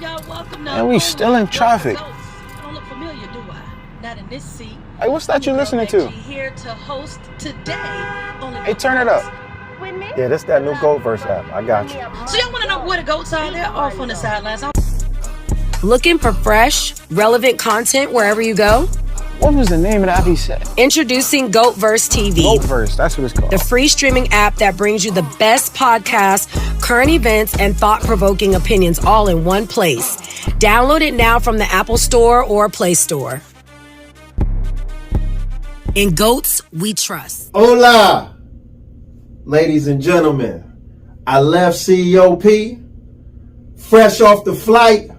And we still in traffic. I don't look familiar, do I? Not in this seat. Hey, what's that you listening to? Here to host today. Hey, turn it up. With me? Yeah, this that new GoVerse app. I got you. So y'all want to know where the goats are? They're off on the sidelines. Looking for fresh, relevant content wherever you go? What was the name of the app he said? Introducing GoVerse TV. GoVerse, that's what it's called. The free streaming app that brings you the best podcasts, current events, and thought-provoking opinions all in one place. Download it now from the Apple Store or Play Store. In GOATs, we trust. Hola, ladies and gentlemen. I left COP, fresh off the flight,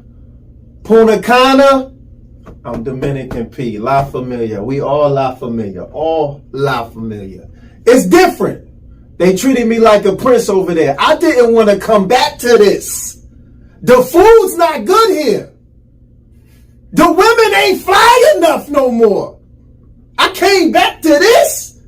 Punta Cana. I'm Dominican P, La Familia. We all La Familia, all La Familia. It's different. They treated me like a prince over there. I didn't want to come back to this. The food's not good here. The women ain't fly enough no more. I came back to this.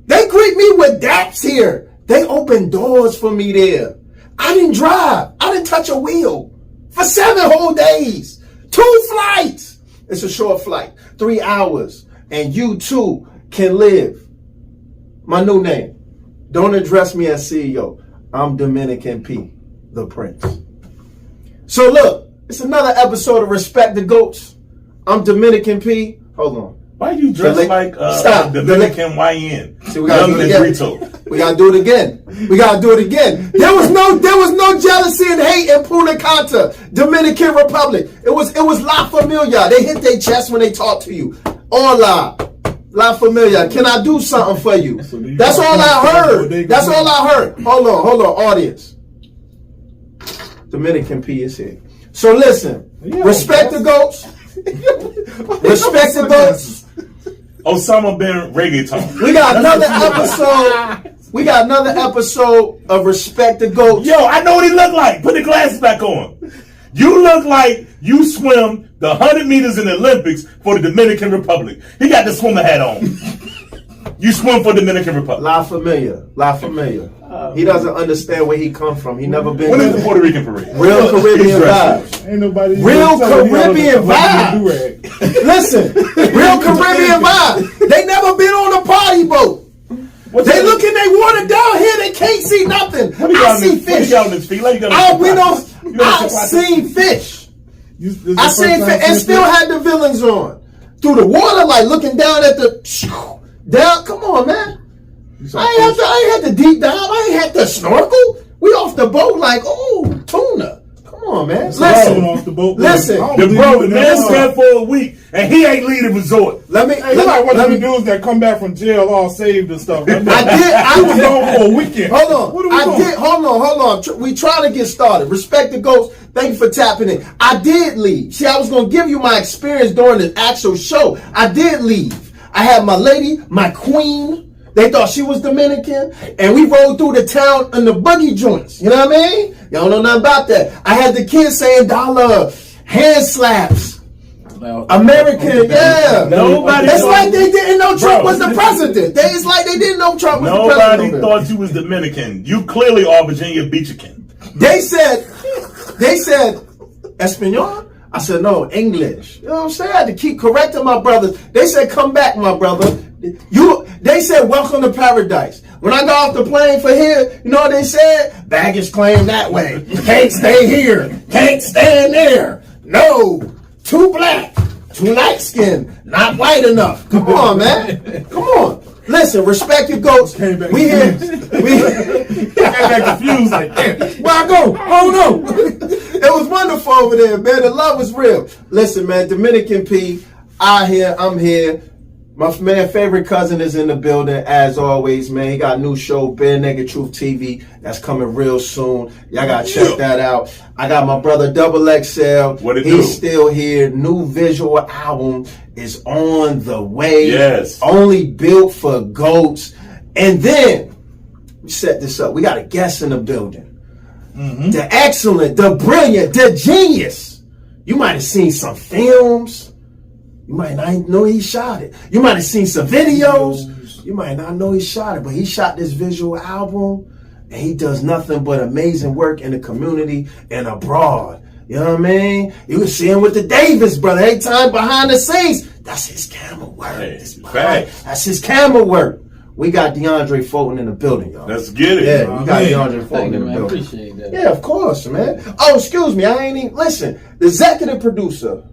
They greet me with daps here. They opened doors for me there. I didn't drive. I didn't touch a wheel for 7 whole days. 2 flights. It's a short flight, 3 hours, and you too can live. My new name. Don't address me as CEO. I'm Dominican P, the Prince. So look, it's another episode of Respect the Goats. I'm Dominican P. Hold on. Why you dress like Dominican YN? See, we gotta do it again. We gotta do it again. We gotta do it again. There was no jealousy and hate in Punta Cana, Dominican Republic. It was La Familia. They hit their chest when they talk to you. Hola, La Familia. Can I do something for you? That's all I heard. That's all I heard. Hold on, audience. Dominican P is here. So listen, respect the goats. Respect the goats. Osama bin reggaeton. We got another episode. We got another episode of Respect the Goats. Yo, I know what he look like. Put the glasses back on. You look like you swim the 100 meters in the Olympics for the Dominican Republic. He got the swimmer hat on. You swim for Dominican Republic. La Familia. La Familia. He doesn't understand where he come from. He never been. When is the Puerto Rican parade? Real Caribbean vibes. Ain't nobody. Real Caribbean vibes. Listen, real Caribbean vibes. They never been on a party boat. They looking they water down here. They can't see nothing. I see fish. I seen fish. I seen fish and still had the villains on through the water, like looking down at the down. Come on, man. I ain't had to deep dive. I ain't had to snorkel. We off the boat like, oh, tuna. Come on, man. Listen. Off the boat. Listen. The man said for a week, and he ain't leave the resort. He's like one of the dudes that come back from jail all saved and stuff. I was gone for a weekend. Hold on. We trying to get started. Respect the Ghost. Thank you for tapping in. I did leave. See, I was going to give you my experience during the actual show. I did leave. I had my lady, my queen. They thought she was Dominican, and we rode through the town in the buggy joints. You know what I mean? Y'all know nothing about that. I had the kids saying dollar, hand slaps. American, yeah. Nobody. It's like they didn't know Trump was the president. It's like they didn't know Trump was the president. Nobody thought you was Dominican. You clearly are Virginia Beachican. They said, Espanol? I said, no, English. You know what I'm saying? I had to keep correcting my brothers. They said, come back, my brother. They said, welcome to paradise. When I got off the plane for here, you know what they said? Baggage claim that way. Can't stay here. Can't stand there. No. Too black. Too light skinned. Not white enough. Come on, man. Come on. Listen, respect your goats. We here. We got confused like, damn, where I go? Oh no. It was wonderful over there, man. The love was real. Listen, man, Dominican P, I'm here. My man, favorite cousin is in the building, as always, man. He got a new show, Bare Naked Truth TV, that's coming real soon. Y'all gotta check that out. I got my brother Double XL. He's still here. New visual album is on the way. Yes. Only built for goats. And then, we set this up. We got a guest in the building. Mm-hmm. The excellent, the brilliant, the genius. You might have seen some films. You might not know he shot it. You might have seen some videos. You might not know he shot it, but he shot this visual album, and he does nothing but amazing work in the community and abroad. You know what I mean? You can see him with the Davis brother. Every time behind the scenes, that's his camera work. That's his camera work. We got DeAndre Fulton in the building, y'all. Let's get it. Yeah, we got DeAndre Fulton in the building. Appreciate that. Yeah, of course, man. Oh, excuse me. I ain't even listen. The executive producer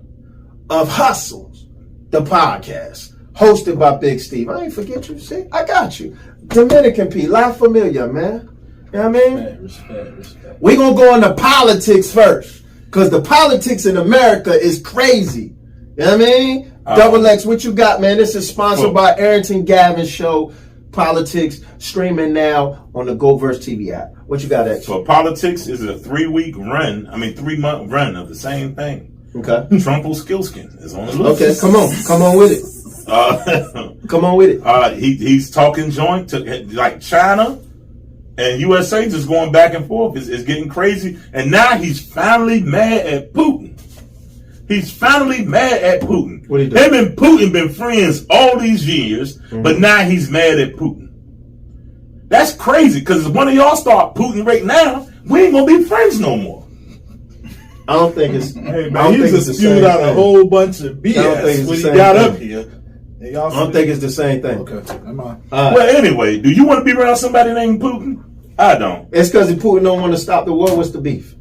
of Hustles, the podcast, hosted by Big Steve. I ain't forget you. See, I got you. Dominican P, La Familia, man. You know what I mean? Respect. We gonna go into politics first, cause the politics in America is crazy. You know what I mean? Double X, what you got, man? This is sponsored by Arrington Gavin's show, Politics, streaming now on the GoVerse TV app. What you got, X? So politics is a 3-month run of the same thing. Okay. Trump Skillskin is on the list. Okay, come on with it. Come on with it. He's talking joint to like China and USA, just going back and forth. It's getting crazy, and now he's finally mad at Putin. He's finally mad at Putin. What he doing? Him and Putin been friends all these years, but now he's mad at Putin. That's crazy, because if one of y'all start Putin right now, we ain't gonna be friends no more. I don't think it's. Hey man, he just spewed out a whole bunch of BS when he got up here. I don't think it's the same thing. Okay, am I? Well, anyway, do you want to be around somebody named Putin? I don't. It's because Putin don't want to stop the war. What's the beef?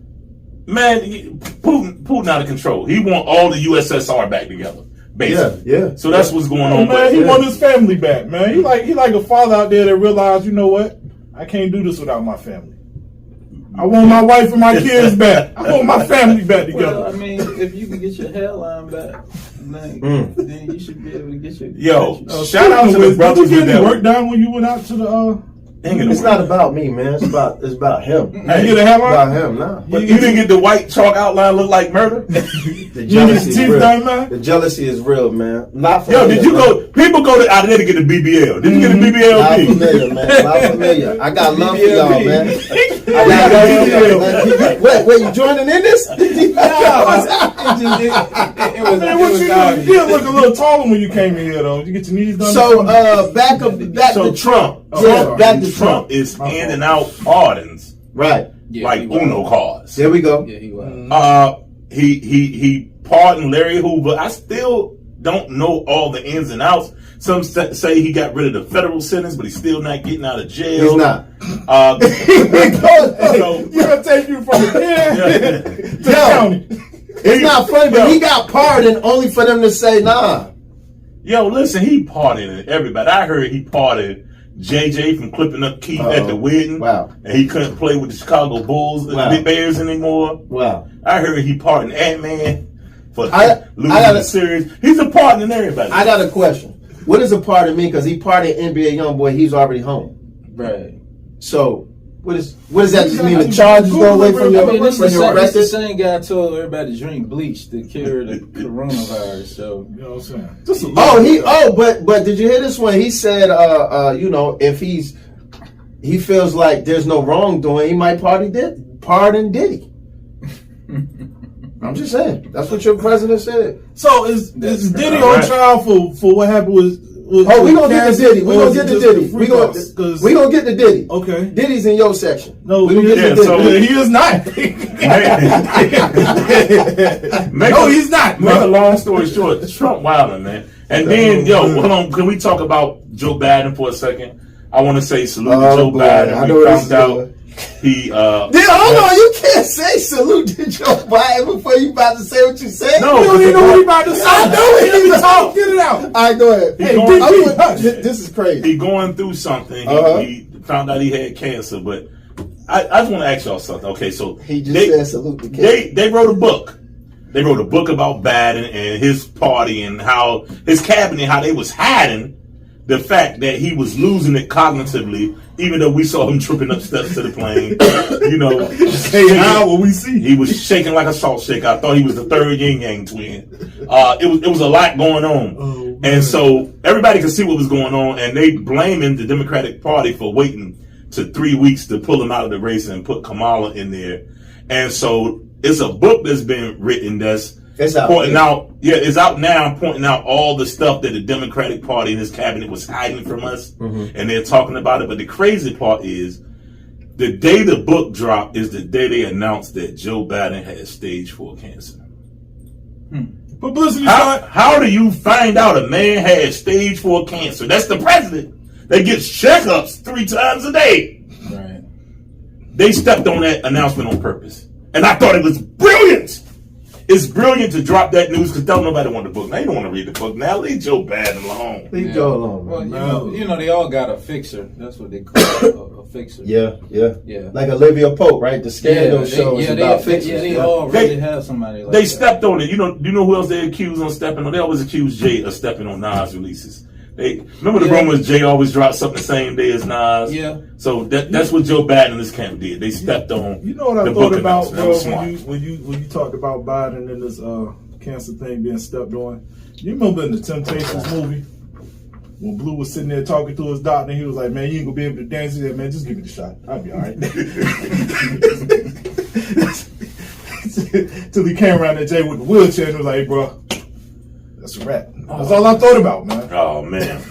Man, Putin out of control. He want all the USSR back together, basically. Yeah. So that's what's going on. Man, he want his family back, man. He like a father out there that realized, you know what? I can't do this without my family. I want my wife and my kids back. I want my family back together. Well, I mean, if you can get your hairline back, then you should be able to get your. Shout out to the brothers. Did you get any work done when you went out to the? It's not about me, man. It's about him. Hey, you get a hairline? About him, nah. But you didn't get the white chalk outline look like murder? The jealousy is real. The jealousy is real, man. Not for did you go? People go out there to get the BBL. Did you get the BBL? Not familiar, man. Not familiar. I got love for y'all, man. I got love for y'all, man. Wait, you joining in this? You did look a little taller when you came in here, though. Did you get your knees done? So, back to Trump. Back to Trump is handing out pardons, right? Like Uno cards. There we go. Yeah, he was. He pardoned Larry Hoover. I still don't know all the ins and outs. Some say he got rid of the federal sentence, but he's still not getting out of jail. He's not. You're gonna take you from here to the county. It's not funny, but he got pardoned only for them to say nah. Yo, listen, he pardoned everybody. I heard he pardoned JJ from clipping up Keith at the wedding. Wow. And he couldn't play with the Chicago Bulls, the Bears anymore. Wow. I heard he pardoned Ant-Man for losing the series. He's a pardoning everybody. I got a question. What does a pardon mean? Because he pardoned NBA YoungBoy, he's already home. Right. So what does that just mean? The charges go away from your record? It's the same guy told everybody to drink bleach to cure the coronavirus. So you know what I'm saying? But did you hear this one? He said, if he feels like there's no wrongdoing, he might pardon Diddy. I'm just saying. That's what your president said. So is Diddy on trial for what happened with we gonna get the Diddy. We gonna get the Diddy. We gonna get the Diddy. Okay. Diddy's in your section. No, he is not. No, he's not. Make a long story short, Trump wilding, man. And then, hold on. Can we talk about Joe Biden for a second? I want to say salute to Joe Biden. We found out he. Hold on. You can't say salute to Joe Biden before you about to say what you said. No, you don't even know what he about to say. I know he even talk. Get it out. All right, go ahead. This is crazy. He going through something. He found out he had cancer, but I just want to ask y'all something. Okay, so he just said salute to cancer. They wrote a book. They wrote a book about Biden and his party and how his cabinet, how they was hiding the fact that he was losing it cognitively, even though we saw him tripping up steps to the plane. How will we see? He was shaking like a salt shaker. I thought he was the third yin yang twin. It was a lot going on, and so everybody could see what was going on, and they blaming the Democratic Party for waiting to 3 weeks to pull him out of the race and put Kamala in there. And so it's a book that's been written that's pointing out. Yeah, it's out now, pointing out all the stuff that the Democratic Party and his cabinet was hiding from us, and they're talking about it. But the crazy part is The day the book dropped is the day they announced that Joe Biden had stage 4 cancer. Publicity How do you find out a man had stage 4 cancer? That's the president. They get checkups 3 times a day. Right. They stepped on that announcement on purpose. And I thought it was brilliant. It's brilliant to drop that news because don't nobody want the book. Now you don't want to read the book. Now leave Joe Biden alone. Leave Joe alone, Well, man. you know, they all got a fixer. That's what they call a fixer. Yeah. Yeah. Like Olivia Pope, right? The scandal shows about fixers. Yeah, they all really have somebody like They that. stepped on it. You know who else they accused on stepping on? They always accuse Jay of stepping on Nas releases. Remember the rumors Jay always dropped something the same day as Nas? Yeah. So that's what Joe Biden and this camp did. They stepped on You know what I the thought book about, announcement. That bro, was smart. when you talked about Biden and this cancer thing being stepped on? You remember in the Temptations movie when Blue was sitting there talking to his doctor and he was like, "Man, you ain't gonna be able to dance." He said, "Man, just give me the shot. I'll be all right." Till he came around that Jay with the wheelchair and was like, "Hey, bro, that's a wrap." That's all I thought about, man. Oh man.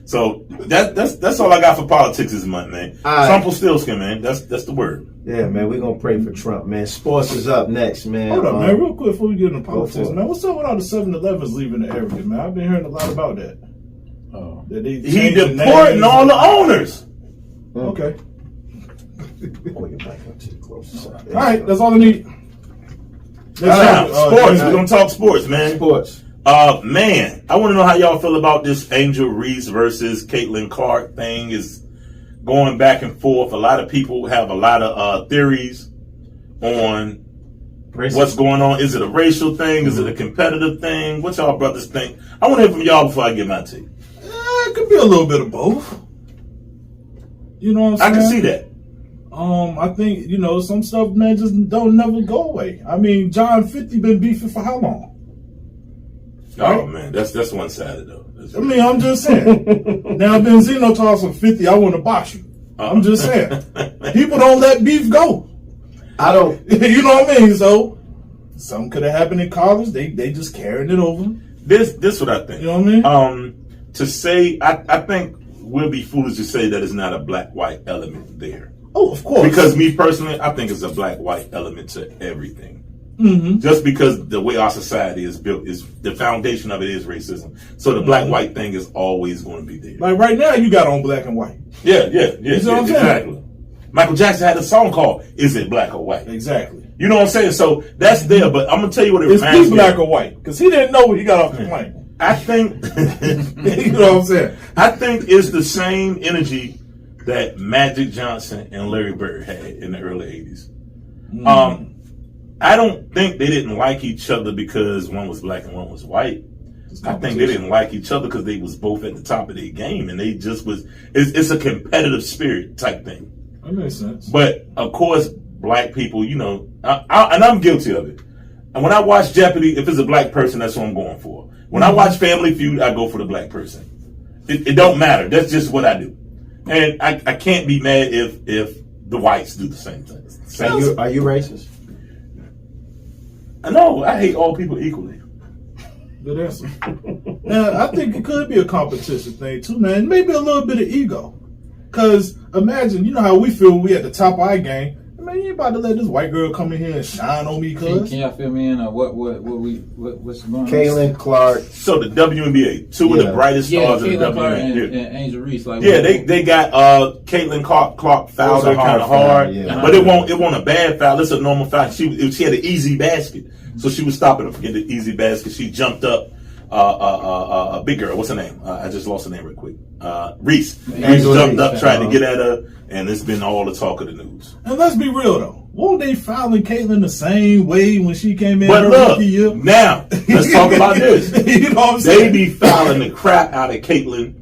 So that's all I got for politics this month, man. All right. Trump will still skin, man. That's the word. Yeah, man, we're gonna pray for Trump, man. Sports is up next, man. Hold on, man, real quick before we get into politics, for it. man. What's up with all the 7-Elevens leaving the area, man? I've been hearing a lot about that. Oh. That they He changed the deporting names. all the owners. Okay. Hold your mic up to the closest side. All right, that's all I need. Now, sports. We're gonna talk sports, man. Sports. Man, I want to know how y'all feel about this Angel Reese versus Caitlyn Clark thing. Is going back and forth. A lot of people have a lot of theories on what's going on. Is it a racial thing? Is it a competitive thing? What y'all brothers think? I want to hear from y'all before I get my take. It could be a little bit of both. You know what I'm saying? I can see that. I think, some stuff, man, just don't never go away. I mean, John 50 been beefing for how long? Oh man, that's one sided though. I mean, I'm just saying. Now, Benzino talks from 50, I want to box you. I'm just saying. People don't let beef go. I don't. You know what I mean? So, something could have happened in college. They just carrying it over. This what I think. You know what I mean? To say, I think we'll be foolish to say that it's not a black-white element there. Oh, of course. Because me personally, I think it's a black-white element to everything. Mm-hmm. Just because the way our society is built, is the foundation of it is racism. So the black-white thing is always going to be there. Like right now, you got on black and white. Yeah, You know what I'm saying? exactly. Michael Jackson had a song called "Is It Black or White?" Exactly. You know what I'm saying? So that's there. But I'm gonna tell you what it It's reminds he me black of. or white? Because he didn't know when he got off the plane. I think You know what I'm saying? I think it's the same energy that Magic Johnson and Larry Bird had in the early 80s. I don't think they didn't like each other because one was black and one was white. I think they didn't like each other because they was both at the top of their game, and they just was. It's a competitive spirit type thing. That makes sense. But of course, black people, and I'm guilty of it. And when I watch Jeopardy, if it's a black person, that's who I'm going for. When I watch Family Feud, I go for the black person. It don't matter. That's just what I do. And I can't be mad if the whites do the same thing. Are you racist? No, I hate all people equally. Good answer. Now, I think it could be a competition thing too, man. Maybe a little bit of ego. Because imagine, you know how we feel when we at the top of our game. Man, you ain't about to let this white girl come in here and shine on me, cuz. Can y'all fill me in on what's going on? Caitlyn Clark. So the WNBA, two of the brightest stars of the Caitlyn Clark WNBA. and Angel Reese. They got Caitlyn Clark fouled her kind of hard, but it won't a bad foul. It's a normal foul. She had an easy basket, so she was stopping her from getting the easy basket. She jumped up. A big girl. What's her name? I just lost her name real quick. Reese. Reese jumped up, tried to get at her, and it's been all the talk of the news. And let's be real though. Won't they fouling Caitlyn the same way when she came in? But her look, rookie year? now let's talk about this. You know what I'm They saying? be fouling the crap out of Caitlyn,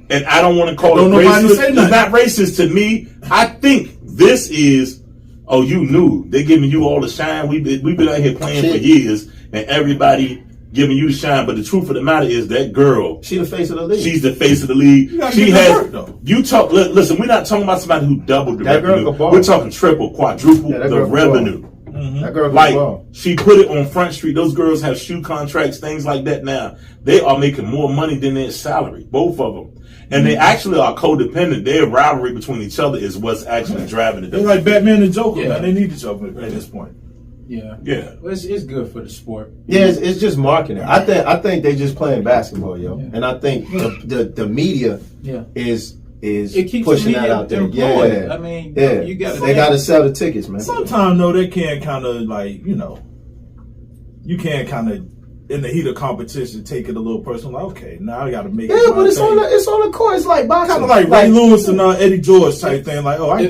and I don't want to call Don't it nobody racist. say It's nothing. not racist to me. I think this is. Oh, you knew they giving you all the shine. We've been out here playing for years, and everybody giving you the shine. But the truth of the matter is that girl. She the face of the league. She's the face of the league. You gotta She get that has. work, though. You talk. Listen, we're not talking about somebody who doubled the That girl revenue. can ball. We're talking triple, quadruple Yeah, that the girl can revenue. That girl can Like, ball. she put it on Front Street. Those girls have shoe contracts, things like that now. They are making more money than their salary, both of them. And they actually are codependent. Their rivalry between each other is what's actually driving it. They're like Batman and Joker, Yeah. man. They need each other at this point. Yeah. Yeah. Well, it's good for the sport. Yeah, it's just marketing. I think they just playing basketball, yo. Yeah. And I think the media Yeah. is It keeps pushing the that media out there. employed. Yeah. I mean, yeah. you gotta they think. got to sell the tickets, man. Sometimes, though, they can kind of, like, you know, you can kind of, in the heat of competition, take it a little personal. Like, okay, now I got to make it. Yeah, but it's on the court. It's like boxing. Kind of like Ray Lewis and Eddie George type thing. Like, oh, I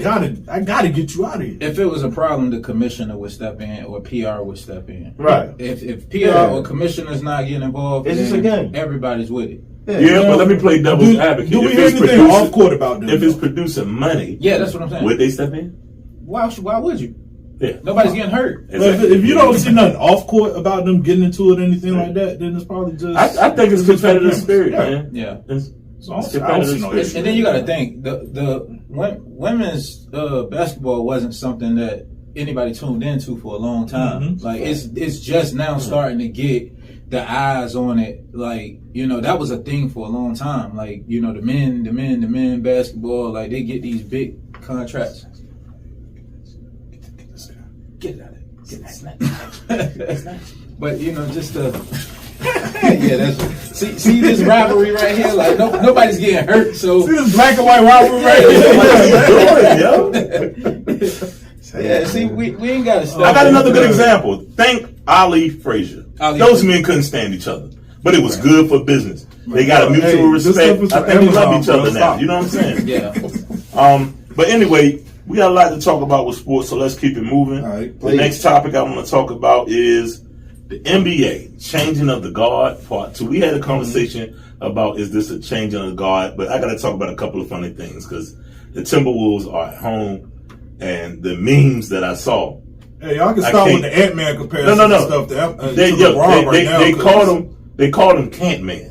gotta get you out of here. If it was a problem, the commissioner would step in or PR would step in. Right. If PR or commissioner's not getting involved, It's just a game. Everybody's with it. Yeah, but let me play devil's advocate. Do we If hear it's anything producing- off court about them? If it's producing money, Yeah, that's what I'm saying. would they step in? Why would you? Yeah. Nobody's getting hurt. But if you don't see nothing off court about them getting into it or anything like that, then it's probably just. I think it's competitive spirit, Yeah. man. Yeah. It's So I don't competitive see no spirit. issue. And then you got to think the women's basketball wasn't something that anybody tuned into for a long time. Mhm. Like it's just now starting to get the eyes on it. Like, you know, that was a thing for a long time. Like, you know, the men basketball, like they get these big contracts. Get it out of there. Get that. But you know, just yeah, that's see this rivalry right here. Like nobody's getting hurt. So See this black and white rivalry right here. yeah, see, we ain't got to stop. I got another good example. Thank Ali Frazier. Ali Those Frazier. men couldn't stand each other, but it was good for business. They got a Hey, mutual this stuff respect. is I for think they love Amazon, each bro. other now. Stop. You know what I'm saying? Yeah. But anyway, we got a lot to talk about with sports, so let's keep it moving. All right, The next topic I want to talk about is the NBA, changing of the guard, part 2. We had a conversation about is this a changing of the guard, but I got to talk about a couple of funny things because the Timberwolves are at home and the memes that I saw. Hey, y'all can I start with can't- the Ant-Man comparison No. and stuff to They LeBron right now. they called him Can't Man.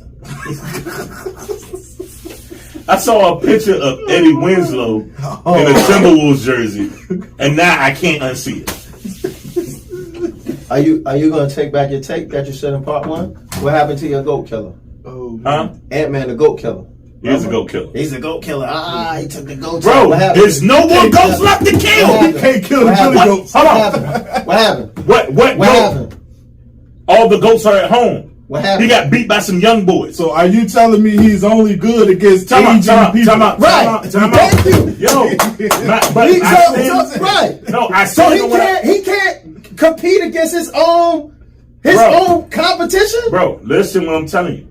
I saw a picture of Eddie Winslow in a Timberwolves jersey, and now I can't unsee it. Are you going to take back your take that you said in part 1? What happened to your goat killer? Huh? Ant-Man, the goat killer. He's a goat killer. He's a goat killer. He took the goat. Bro, What happened? there's no more goats left to kill. He can't kill the What Billy happened? Goats. Hold What on. happened? What happened? What What goat? happened? All the goats are at home. What happened? He got beat by some young boys. So are you telling me he's only good against Time out, aging time out, people? time out. Right. Thank you. Yo, but He I stand, right. no, I So stand he can't compete against his own competition. Bro, listen what I'm telling you.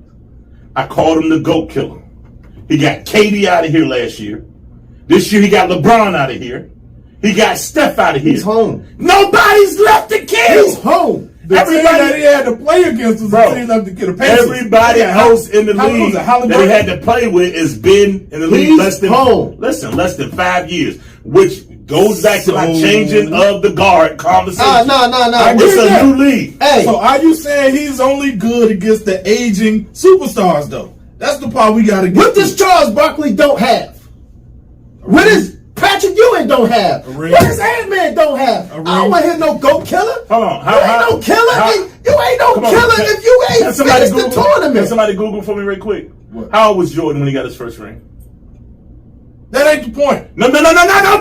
I called him the GOAT killer. He got KD out of here last year. This year he got LeBron out of here. He got Steph out of here. He's home. Nobody's left to kill. He's home. The team that he had to play against was the team left to get a Pacers. Everybody else in the league that he had to play with has been in the league less than 5 years, which goes back to my changing of the guard conversation. No. It's a new league. Hey. So are you saying he's only good against the aging superstars, though? That's the part we got to get. What does Charles Barkley don't have? What does Patrick Ewing don't have? What does Ant-Man don't have? I don't want to hear no GOAT killer. Hold on. You ain't no killer. You ain't no killer if you ain't finished the Can tournament. somebody Google for me real quick? What? How old was Jordan when he got his first ring? That ain't the point. No, don't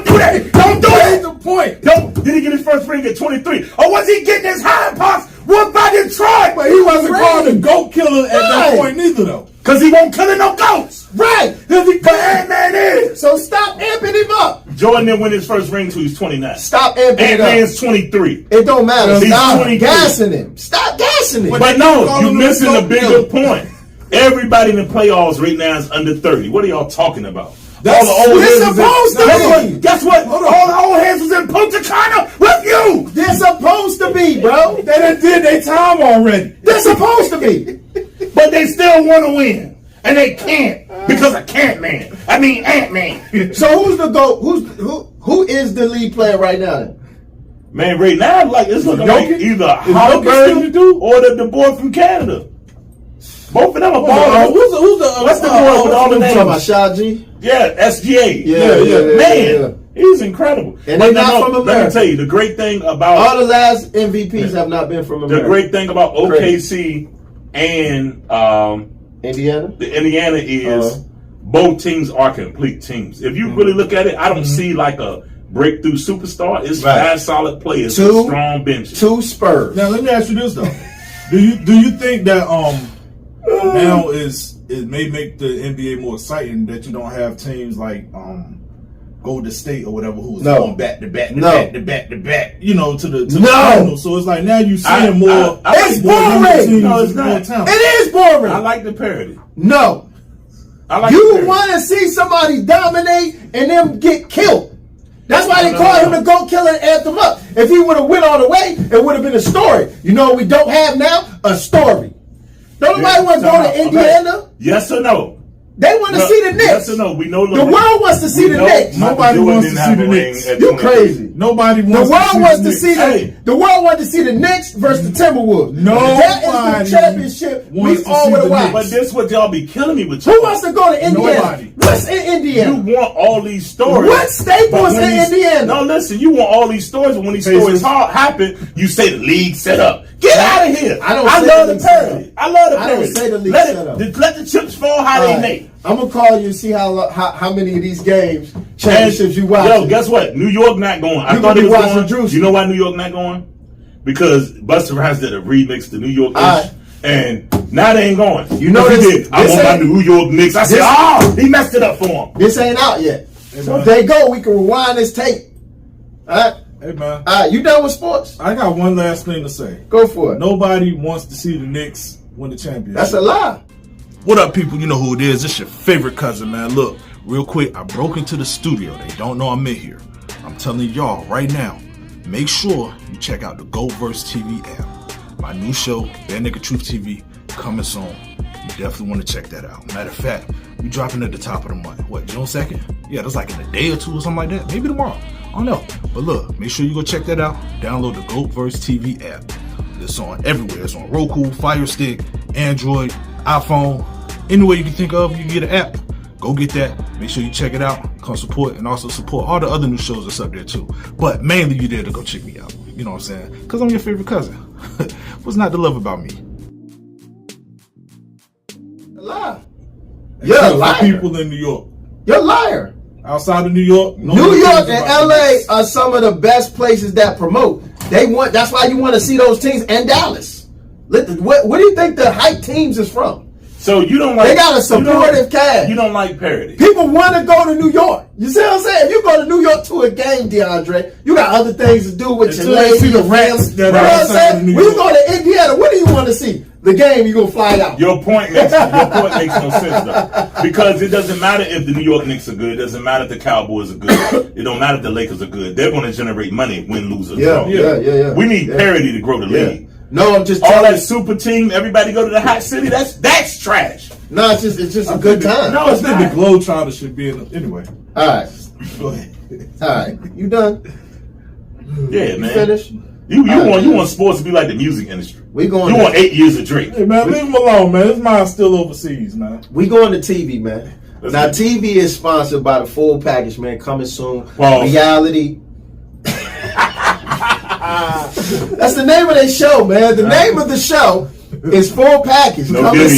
do that. Don't do That ain't it. the point. Did he get his first ring at 23? Or was he getting his high pops whooped by Detroit? But he wasn't Right. called a GOAT killer at that point neither, though. Because he won't kill no goats. Right. But Ant-Man is. So stop amping him up. Jordan didn't win his first ring until he's 29. Stop amping it up. Ant-Man's 23. It don't matter. He's Stop 23. gassing him. Stop gassing him. But no, call you're him missing the a bigger GOAT point. Everybody in the playoffs right now is under 30. What are y'all talking about? That's all the old what heads it's was supposed to be. Guess what? All the old heads was in Punta Cana with you. They're supposed to be, bro. They done did their time already. They're supposed to be. But they still want to win. And they can't because of Ant-Man. So who's the GOAT? Who is the lead player right now then? Man, right now, like it's looking like Jokic? either Jokic still the Halliburton dude? or the boy from Canada. Both of them are balling. Who's the What's the boy with all the You talking about names? Shah G? Yeah, SGA. Yeah. Man, He's incredible. And they're not from Let America. me tell you, the great thing about all the last MVPs have not been from America. The great thing about OKC and Indiana is both teams are complete teams. If you really look at it, I don't see like a breakthrough superstar. It's five solid players, with strong benches. 2 Spurs. Now let me ask you this though: Do you think that now it may make the NBA more exciting that you don't have teams like Golden State or whatever who's going back to back to back to back to back, you know, to the finals. So it's like now you seeing more. It's boring. No, it's not. It is boring. I like the parody. No. I like you want to see somebody dominate and them get killed. That's why they call him the GOAT killer and amped him up. If he would have went all the way, it would have been a story. You know what we don't have now? A story. Don't nobody want to go to Indiana? Okay. Yes or no? They want to see the Knicks. Yes or no? We know the world wants to see the Knicks. Nobody wants to see the Knicks. You crazy. Nobody wants the world to wants see to see the world wants to see the Knicks versus the Timberwolves. That is the championship we all would have watched. But this what y'all be killing me with. Who wants to go to Indiana? Nobody. What's in Indiana? You want all these stories. What staples in Indiana? No, listen. You want all these stories, but when these stories happen, you say the league set up. Get out of here. I love the parody. I love the parody. I don't say the league set up. Let the chips fall how they may. I'm gonna call you and see how many of these games championships you watch. Yo, guess what? New York not going. I thought it was going. Drew. You know why New York not going? Because Busta Rhymes did a remix to New York Knicks, and now they ain't going. You know this? I want my New York Knicks. I said, he messed it up for him. This ain't out yet. So if they go, we can rewind this tape. All right. Hey man, you done with sports? I got one last thing to say. Go for it. Nobody wants to see the Knicks win the championship. That's a lie. What up, people? You know who it is. It's your favorite cousin, man. Look, real quick, I broke into the studio. They don't know I'm in here. I'm telling y'all right now, make sure you check out the GoVerse TV app. My new show, That Nigga Truth TV, coming soon. You definitely want to check that out. Matter of fact, we dropping at the top of the month. What, June 2nd? Yeah, that's like in a day or two or something like that. Maybe tomorrow. I don't know. But look, make sure you go check that out. Download the GoVerse TV app. It's on everywhere. It's on Roku, Fire Stick, Android, iPhone. Any way you can think of, you can get an app. Go get that. Make sure you check it out. Come support and also support all the other new shows that's up there too. But mainly you there to go check me out. You know what I'm saying? Because I'm your favorite cousin. What's not to love about me? A lie. You're a liar. People in New York. You're a liar. Outside of New York, New York and LA are some of the best places that promote. That's why you want to see those teams, and Dallas. Where do you think the hype teams is from? So you don't like? They got a supportive cast. You don't like parody. People want to go to New York. You see what I'm saying? If you go to New York to a game, DeAndre, you got other things to do with your lady. See the rats that are outside of New When York. you go to Indiana, what do you want to see? The game, you gonna fly out. Your point makes no sense though, because it doesn't matter if the New York Knicks are good. It doesn't matter if the Cowboys are good. It don't matter if the Lakers are good. They're going to generate money, win, lose, or draw. Yeah. We need parity to grow the league. No, I'm just all that super team. Everybody go to the hot city. That's trash. No, it's just a good time. No, it's not. The Globetrotters should be in. Anyway, all right. Go ahead. All right, you done? Yeah, man. You finished? You want sports to be like the music industry. You want 8 years of Drake. Hey man, leave him alone, man. His mind's still overseas, man. We going to TV, man. TV is sponsored by the full package, man. Coming soon. Reality. That's the name of their show, man. The name of the show is Full Package. No coming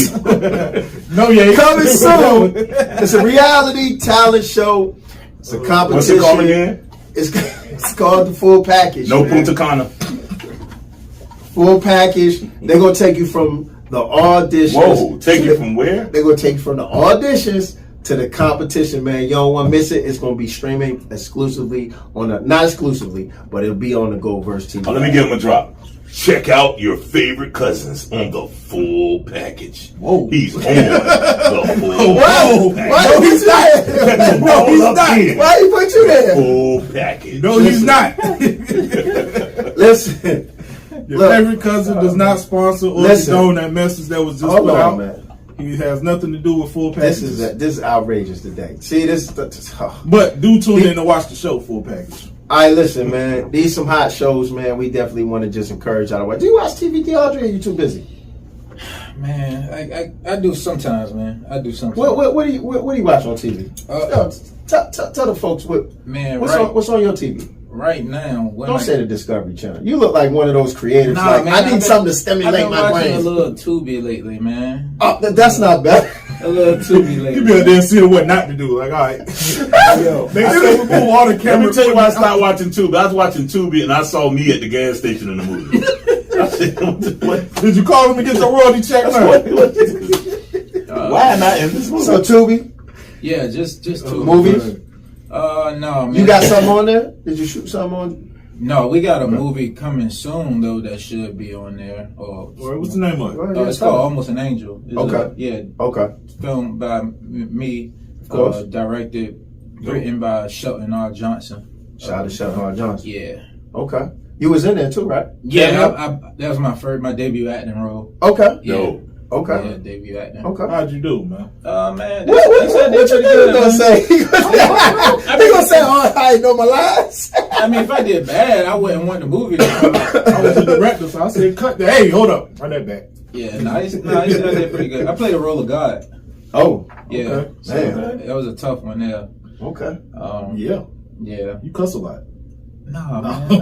coming soon. It's a reality talent show. It's a competition. What's it called again? It's called the Full Package. No Punta Cana. Full Package. They're gonna take you from the auditions. Whoa, take you from where? They're gonna take you from the auditions to the competition, man. You don't want to miss it. It's going to be streaming exclusively not exclusively, but it'll be on the GoVerse TV. Let me give him a drop. Check out your favorite cousins on the Full Package. Whoa. He's on the Full Package. No, he's not. No, he's not. Why he put you there? Full Package. No, he's not. Listen. Your favorite cousin does not sponsor or condone that message that was just put out. Man. He has nothing to do with Full Package. This is outrageous today. See, But do tune in to watch the show Full Package. All right, listen, man. These some hot shows, man. We definitely want to just encourage y'all to watch. Do you watch TV, DeAndre, or are you too busy? Man, I do sometimes, man. I do sometimes. What do you watch on TV? Tell the folks what's on your TV. Right now, don't say the Discovery Channel. You look like one of those creators. Nah, like, man, I need something to stimulate my I've been brain. watching a little Tubi lately, man. Oh, that's not bad. A little Tubi lately. You be out there and see what not to do. Like, all right. Yo, they say we move all the Let camera. me tell you why I stopped watching Tubi. I was watching Tubi and I saw me at the gas station in the movie. I said, what? Did you call him to get your royalty check? Why am I in this movie? So Tubi? Yeah, just Tubi. Movies? No, man. You got something on there? Did you shoot something on? No, we got a movie coming soon though that should be on there. What's the name of it? It's called Almost an Angel. It's Okay. Filmed by me. Of course. Directed, written by Shelton R. Johnson. Shout out to Shelton R. Johnson. Yeah. Okay. You was in there too, right? Yeah, that was my debut acting role. Okay. Yeah. Okay. Yeah, debut acting. Okay. How'd you do, man? Man. What you gonna say? He gonna say, "Oh, I know my lines." I mean, if I did bad, I wouldn't want the movie to come out. I was the director, so I said, "Cut that." Hey, hold up, run that back. Yeah, I did pretty good. I played a role of God. Oh, yeah. Okay. So Man. it was a tough one there. Okay. Yeah. Yeah. You cuss a lot. No, man. I'm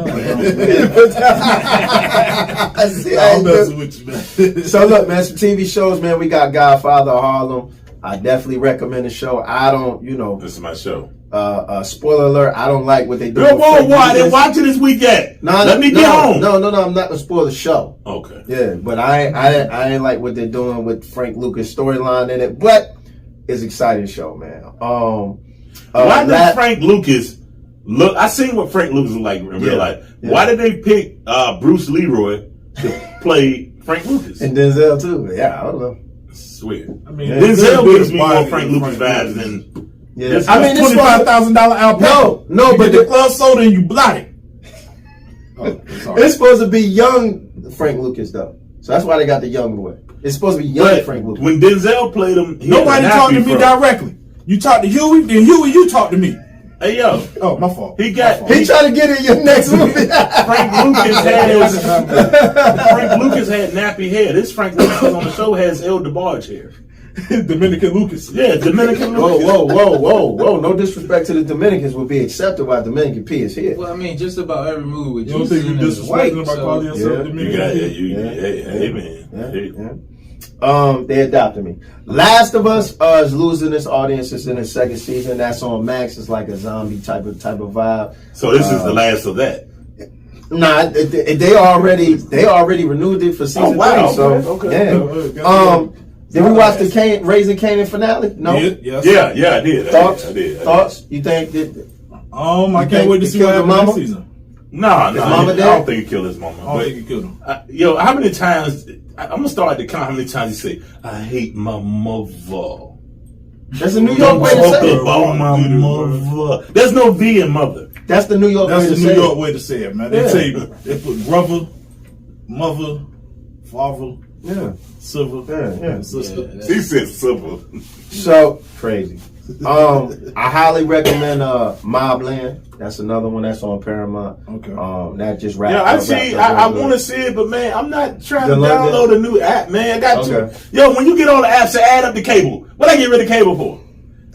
messing with you, man. So look, man, some TV shows, man. We got Godfather of Harlem. I definitely recommend the show. I don't, This is my show. Spoiler alert, I don't like what they do. Whoa, I didn't watch it this weekend. Let me get home. No, I'm not gonna spoil the show. Okay. Yeah, but I ain't like what they're doing with Frank Lucas storyline in it. But it's an exciting show, man. Why did Frank Lucas look? I seen what Frank Lucas was like in real life. Yeah. Why did they pick Bruce Leroy to play Frank Lucas? And Denzel too. Yeah, I don't know. Swear. I mean, Denzel gives me more Frank Lucas vibes than. Yeah. I mean, this $25,000 alpaca. No, but the club soda and you blotted. It's supposed to be young Frank Lucas though, so that's why they got the young boy. It's supposed to be young Frank Lucas. When Denzel played him, nobody talked to me directly. You talked to Huey, then Huey, you talked to me. Hey yo! Oh, my fault. He tried to get in your next movie. Frank Lucas had nappy hair. This Frank Lucas on the show has El DeBarge hair. Dominican Lucas. Yeah, Dominican Lucas. Whoa. No disrespect to the Dominicans would be accepted while Dominican P is here. Well, I mean, just about every movie with you don't think you disrespecting by calling yourself Dominican? Yeah. They adopted me. Last of Us is losing its audience. It's in its second season. That's on Max. It's like a zombie type of vibe. So this is the last of that. Nah, they already renewed it for season 3. So Okay. Did we watch the Raising Kanan finale? No. Yeah, I did. Thoughts? You think that? I can't wait to see what happens next season. I don't think he killed his mama. I don't think he killed him. How many times? I'm gonna start to count how many times he say, "I hate my mother." That's the New York way to say it. About my mother. There's no V in mother. That's the New York way to say it. That's the New York way to say it, man. They say they put brother, mother, father, silver, sister. He said silver. So crazy. I highly recommend Mobland. That's another one that's on Paramount. Okay. That just wrapped Yeah, I want to see it, but man, I'm not trying to download a new app, man. I got to. Yo, when you get on the apps, to add up the cable. What I get rid of cable for?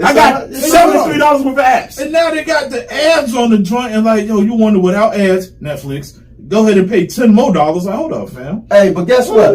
I got $73 worth of apps. And now they got the ads on the joint, and like, yo, you wonder without ads, Netflix, go ahead and pay $10 more. Like, hold up, fam. Hey, but guess what?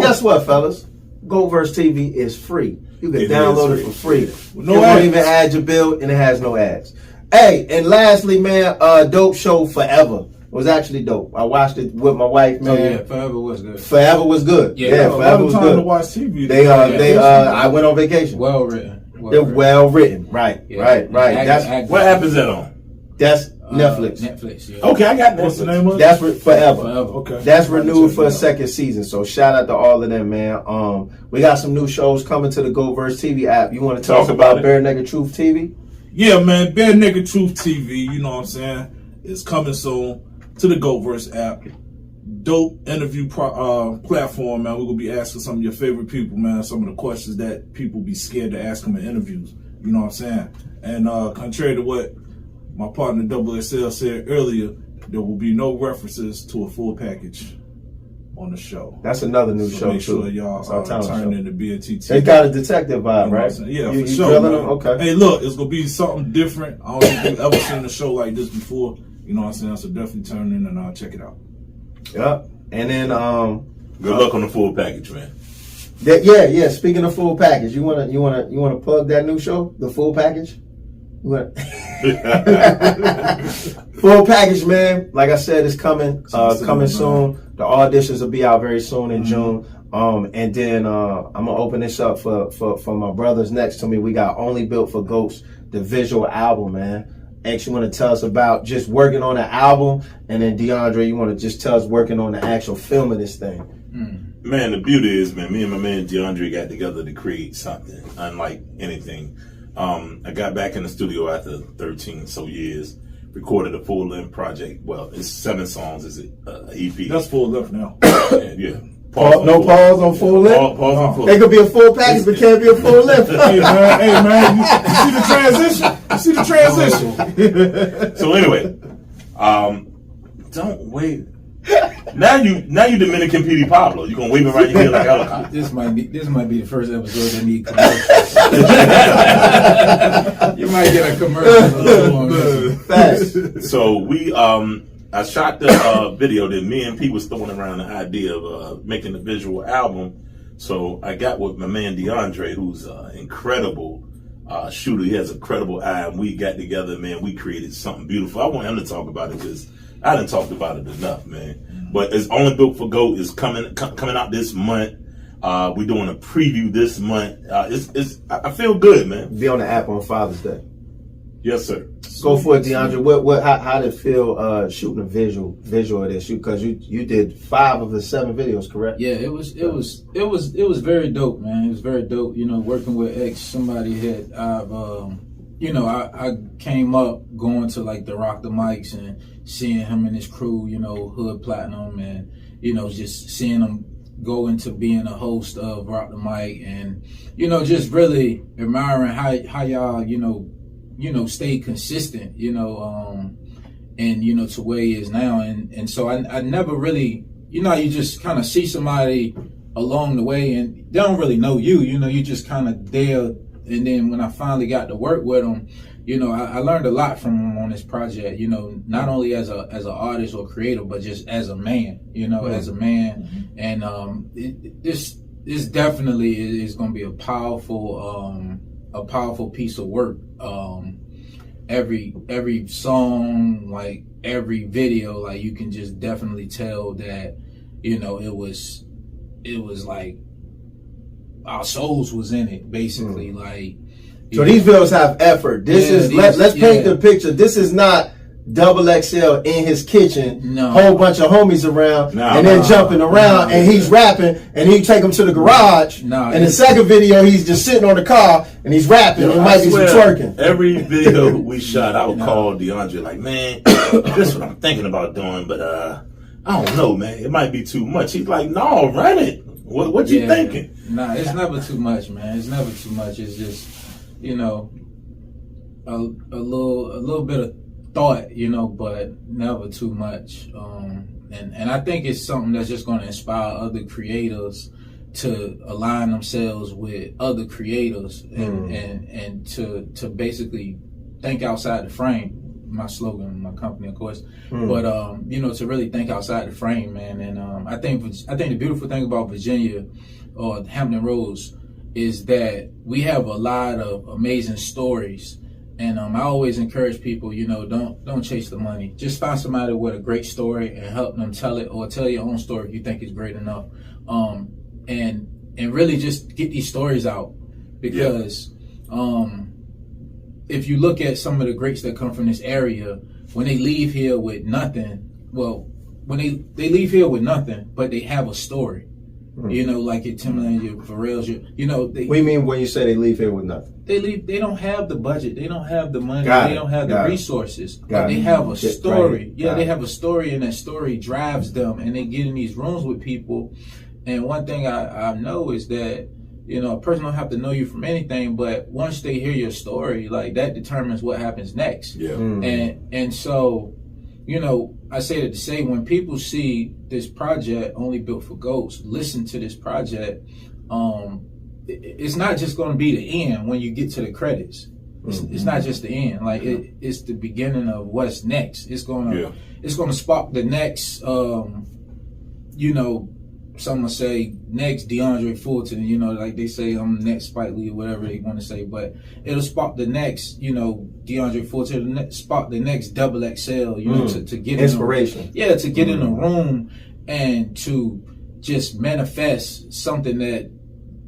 Guess what, fellas? GoVerse TV is free. You can download it for free. No it ads. won't even add your bill, and it has no ads. Hey, and lastly, man, Dope Show Forever was actually dope. I watched it with my wife, man. Oh, yeah, Forever was good. Forever was good. Yeah, Forever was good. To watch TV. I went on vacation. Well written. They're well written. Right. That's what happens that on? That's Netflix. Netflix. Yeah. Okay, I got Netflix. What's the name of it? That's Forever. Okay. That's renewed for a second season. So shout out to all of them, man. We got some new shows coming to the GoVerse TV app. You want to talk about Bare Nigga Truth TV? Yeah, man. Bare Nigga Truth TV. You know what I'm saying? It's coming soon to the GoVerse app. Dope interview platform, man. We're gonna be asking some of your favorite people, man. Some of the questions that people be scared to ask them in interviews. You know what I'm saying? And contrary to what my partner Double XL said earlier, there will be no references to a full package. on the show. That's another new So show make too. sure y'all It's turn into BNTT. They got a detective vibe, You know what I'm right? saying? Yeah, you for sure. drilling Man. them? Okay. Hey, look, it's gonna be something different. I don't think you've ever seen a show like this before. You know what I'm saying? So definitely turn in and check it out. Yep. And then Good luck on the full package, man. yeah. Speaking of full package, you wanna plug that new show, the full package? Full package, man. Like I said, it's coming soon. The auditions will be out very soon in June. And then I'm gonna open this up for my brothers next to me. We got Only Built for Goats, the visual album, man. X, you want to tell us about just working on the album, and then DeAndre, you want to just tell us working on the actual film of this thing. Man, the beauty is, man, me and my man DeAndre got together to create something unlike anything. I got back in the studio after 13 so years, recorded a full-length project. Well, it's 7 songs, it's an EP. That's full length now. Yeah. No pause on full length? Pause on full They could be a full package, but can't be a full length. Hey man, you see the transition? You see the transition? So anyway, don't wave. Now you Dominican P.D. Pablo. You gonna wave around your head like a helicopter. This might be the first episode that need commercials. You might get a commercial on this. Facts. So I shot the video that me and P was throwing around the idea of making a visual album. So I got with my man DeAndre, who's an incredible shooter. He has a credible eye, and we got together, man. We created something beautiful. I want him to talk about it because I didn't talk about it enough, man. But it's Only Built for Goat is coming out this month. We're doing a preview this month. I feel good, man. Be on the app on Father's Day. Yes, sir. Go for it, DeAndre. How did it feel shooting a visual of this shoot? Because you did 5 of the 7 videos, correct? Yeah, it was very dope, man. It was very dope. You know, working with X, somebody had I came up going to like the Rock the Mics and seeing him and his crew, you know, Hood Platinum, and you know, just seeing him go into being a host of Rock the Mic, and you know, just really admiring how y'all you know, stay consistent, you know, and you know, to where he is now, and so I never really, you know, you just kind of see somebody along the way and they don't really know you know, you just kind of there. And then when I finally got to work with him, you know, I learned a lot from him on this project, you know, not only as an artist or creator, but just as a man, you know, as a man. And this definitely is going to be a powerful piece of work. Every song, like every video, like you can just definitely tell that, you know, it was like our souls was in it, basically. Like, so these videos have effort. Let's paint the picture. This is not double XL in his kitchen, whole bunch of homies around, then jumping around, and he's rapping, and he take him to the garage. In the second video, he's just sitting on the car, and he's rapping, and might be some twerking. Every video we shot, I would call DeAndre like, man, this is what I'm thinking about doing, but I don't know, man. It might be too much. He's like, no, run it. What you thinking? Nah, it's never too much, man. It's never too much. It's just, you know, a little bit of thought, you know, but never too much. And I think it's something that's just going to inspire other creators to align themselves with other creators and to basically think outside the frame. My slogan, my company, of course, but you know, to really think outside the frame, man. And I think the beautiful thing about Virginia or Hampton Roads is that we have a lot of amazing stories. And I always encourage people, you know, don't chase the money. Just find somebody with a great story and help them tell it, or tell your own story if you think it's great enough. And really just get these stories out, because if you look at some of the greats that come from this area, when they leave here with nothing, when they leave here with nothing, but they have a story. You know, like your Timberland, your Pharrell's, you know. What do you mean when you say they leave here with nothing? They don't have the budget, they don't have the money, they don't have the resources, but they have a story. They have a story, and that story drives them, and they get in these rooms with people. And one thing I know is that, you know, a person don't have to know you from anything, but once they hear your story, like that determines what happens next. And so you know, I say that to say when people see this project Only Built for Goats, listen to this project, it's not just going to be the end when you get to the credits. It's not just the end. Like it's the beginning of what's next. It's gonna spark the next. You know, some will say next DeAndre Fulton. You know, like they say I'm next Spike Lee or whatever they want to say. But it'll spark the next. You know, DeAndre Fulton. It'll spark the next XXL. You know, to get inspiration. To get in the room and to just manifest something that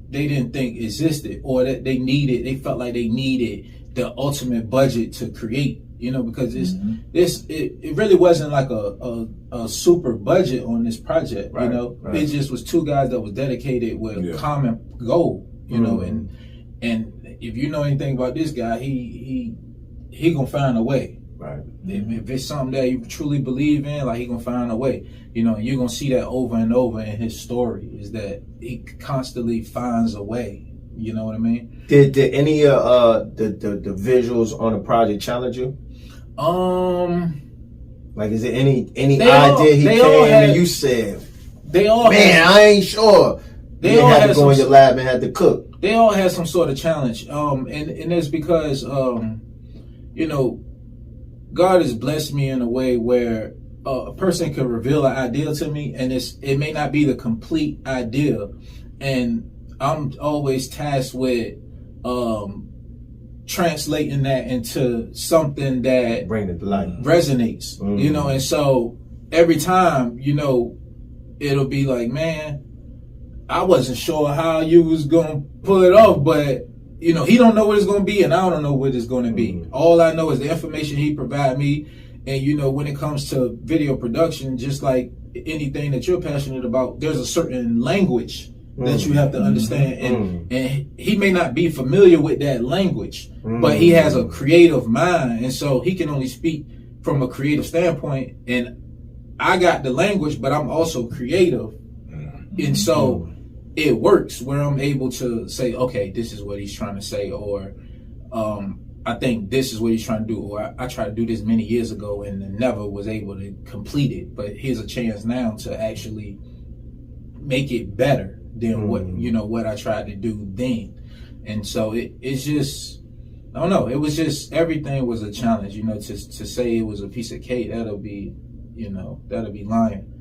they didn't think existed or that they needed. They felt like they needed the ultimate budget to create, you know, because it really wasn't like a super budget on this project, you know. It just was two guys that was dedicated with a common goal, you know, and if you know anything about this guy, he gonna find a way. Right. If it's something that you truly believe in, like he gonna find a way, you know, and you're gonna see that over and over in his story is that he constantly finds a way. You know what I mean? Did any the visuals on the project challenge you? Like is there any idea he came and you said, I ain't sure. They all had to go in your lab and had to cook. They all had some sort of challenge. And it's because you know, God has blessed me in a way where a person can reveal an idea to me, and it may not be the complete idea, and I'm always tasked with translating that into something that bring it to life, resonates, you know. And so every time, you know, it'll be like, man, I wasn't sure how you was gonna pull it off, but you know, he don't know what it's gonna be, and I don't know what it's gonna be. All I know is the information he provide me, and you know, when it comes to video production, just like anything that you're passionate about, there's a certain language that you have to understand, and he may not be familiar with that language, but he has a creative mind, and so he can only speak from a creative standpoint. And I got the language, but I'm also creative, and so it works where I'm able to say, okay, this is what he's trying to say, or I think this is what he's trying to do, or I tried to do this many years ago and never was able to complete it, but here's a chance now to actually make it better than what I tried to do then. And so it's just, I don't know, it was just, everything was a challenge, you know. To say it was a piece of cake, that'll be lying.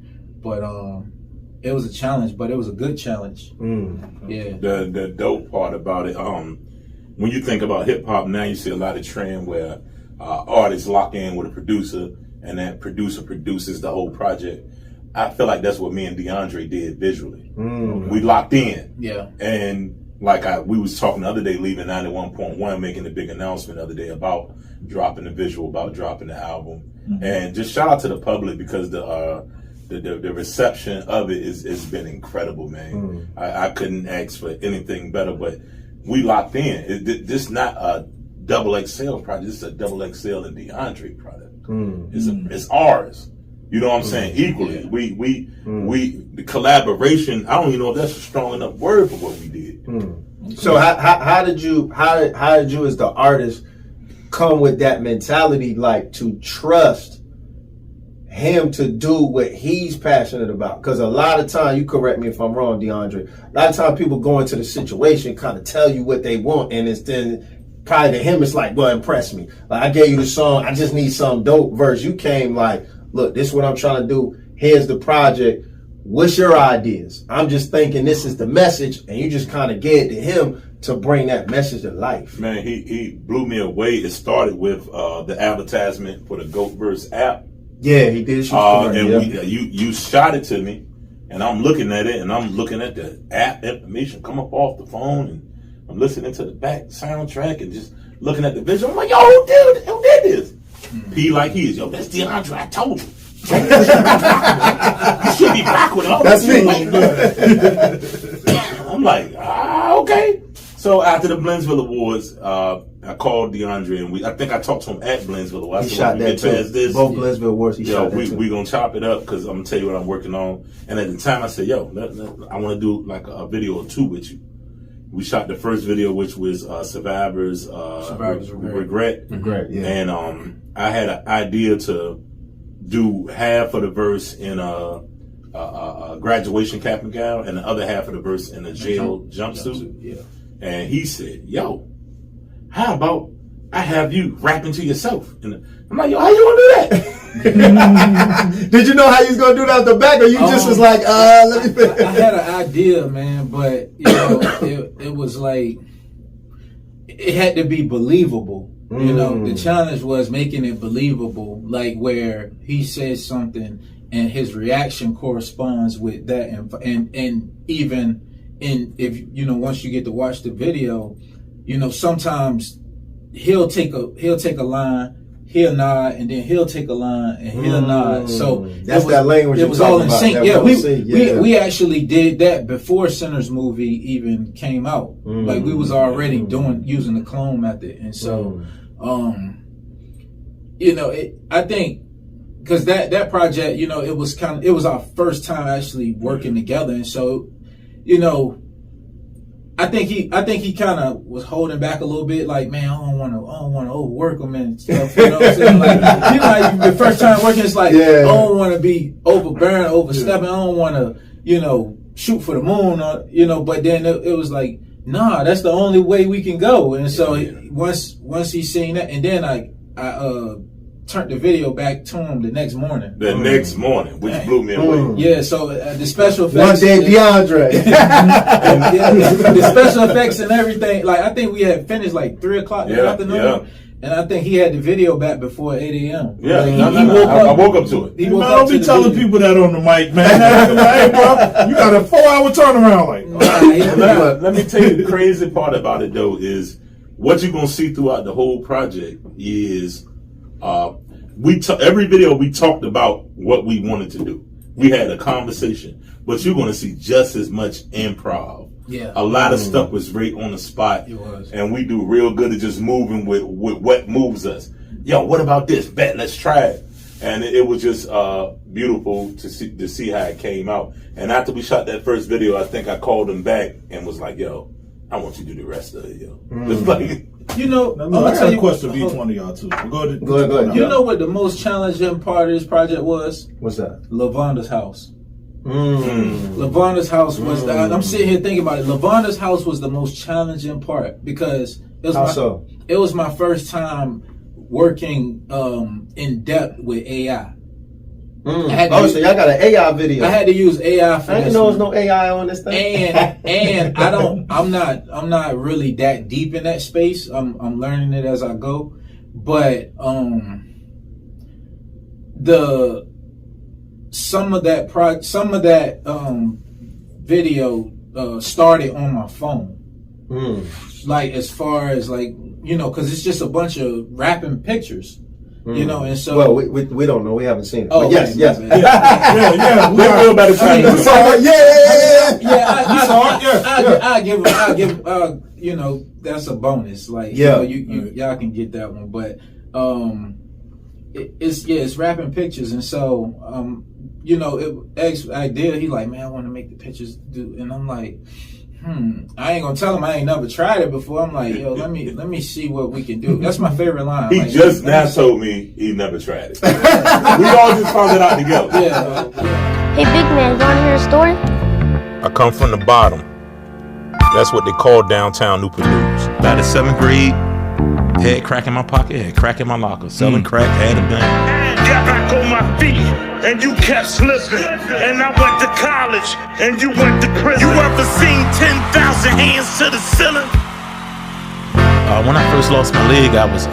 But it was a challenge, but it was a good challenge. Yeah. The dope part about it, when you think about hip hop now, you see a lot of trend where artists lock in with a producer, and that producer produces the whole project. I feel like that's what me and DeAndre did visually. We locked in. Yeah. And like we was talking the other day, leaving 91.1, making a big announcement the other day about dropping the visual, about dropping the album. And just shout out to the public, because the reception of it has been incredible, man. I couldn't ask for anything better, but we locked in. This not a XXL project. This is a XXL and DeAndre product. It's ours. You know what I'm saying? Equally. The collaboration, I don't even know if that's a strong enough word for what we did. So how did you as the artist come with that mentality, like to trust him to do what he's passionate about? Because a lot of time, you correct me if I'm wrong, DeAndre, a lot of time people go into the situation, kind of tell you what they want, and it's then probably to him it's like, well, impress me. Like, I gave you the song, I just need some dope verse. You came like, look, this is what I'm trying to do. Here's the project. What's your ideas? I'm just thinking this is the message, and you just kind of gave it to him to bring that message to life. Man, he blew me away. It started with the advertisement for the GoVerse app. Yeah, he did. You shot it to me, and I'm looking at it, and I'm looking at the app information come up off the phone, and I'm listening to the back soundtrack and just looking at the visual. I'm like, yo, who did this? P like he is. Yo, that's DeAndre. I told you. You should be back with all. That's me. I'm like, okay. So after the Blendsville Awards, I called DeAndre, and I think I talked to him at Blendsville Awards. He shot that too. Both Blendsville Awards, he shot that too. We gonna chop it up, because I'm gonna tell you what I'm working on. And at the time, I said, yo, I want to do like a video or two with you. We shot the first video, which was Survivor's Regret. Yeah. And I had an idea to do half of the verse in a graduation cap and gown and the other half of the verse in a jail jumpsuit. Yeah. And he said, yo, how about I have you rapping to yourself? And I'm like, yo, how you gonna do that? Did you know how you was gonna do that at the back, or you just was like, let me finish? I had an idea, man, but you know, it was like it had to be believable. You know, the challenge was making it believable, like where he says something and his reaction corresponds with that, and even if you know, once you get to watch the video, you know, sometimes he'll take a line, he'll nod, and then he'll take a line and he'll nod. So that's that language. It was all in sync. Yeah, we we actually did that before Sinner's movie even came out. Like we was already using the clone method, and so you know, I think because that project, you know, it was our first time actually working together, and so you know, I think he kind of was holding back a little bit, like, man, I don't want to overwork him and stuff. You know what I'm saying? Like, you know, like the first time working, it's like, I don't want to be overbearing, overstepping. I don't want to, you know, shoot for the moon, or, you know. But then it was like, nah, that's the only way we can go. And so once he seen that, and then I turned the video back to him the next morning. Next morning, which blew me away. Yeah, so the special effects. One day, DeAndre. The special effects and everything. Like, I think we had finished like 3 o'clock in the afternoon. And I think he had the video back before 8 a.m. Yeah, like, I woke up to it. Don't be telling people that on the mic, man. Hey, bro, you got a 4-hour turnaround. Like, let me tell you the crazy part about it, though, is what you're going to see throughout the whole project is every video we talked about what we wanted to do. We had a conversation, but you're going to see just as much improv. Yeah, a lot of stuff was right on the spot. It was, and we do real good at just moving with what moves us. Yo, what about this? Bet, let's try it. And it was just beautiful to see how it came out. And after we shot that first video, I think I called him back and was like, yo, I want you to do the rest of it, yo. Just like, you know, I got a question for each one of y'all too. Go ahead. You know what the most challenging part of this project was? What's that? Lavonda's house. Lavonda's house was. I'm sitting here thinking about it. Lavonda's house was the most challenging part because it was my first time working in depth with AI. So y'all got an AI video. I had to use AI for I didn't know there was no AI on this thing. And I'm not really that deep in that space. I'm learning it as I go. But some of that video started on my phone. Like, as far as, like, you know, because it's just a bunch of rapping pictures. You know, and so we don't know. We haven't seen it. Oh, but yes. yeah. We feel better trying to I give you know, that's a bonus. Like, you know, y'all can get that one, but it's rapping pictures, and so you know, X idea. He like, man, I want to make the pictures do, and I'm like, I ain't gonna tell him I ain't never tried it before. I'm like, yo, let me see what we can do. That's my favorite line. He like, just now told me he never tried it. We all just found it out together. Yeah. Hey, big man, you wanna hear a story? I come from the bottom. That's what they call downtown Newport News. By the 7th grade, had crack in my pocket, had crack in my locker. Selling crack, had a gun. Got back on my feet, and you kept slipping. And I went to college, and you went to prison. You ever seen 10,000 hands to the ceiling? When I first lost my leg, I was,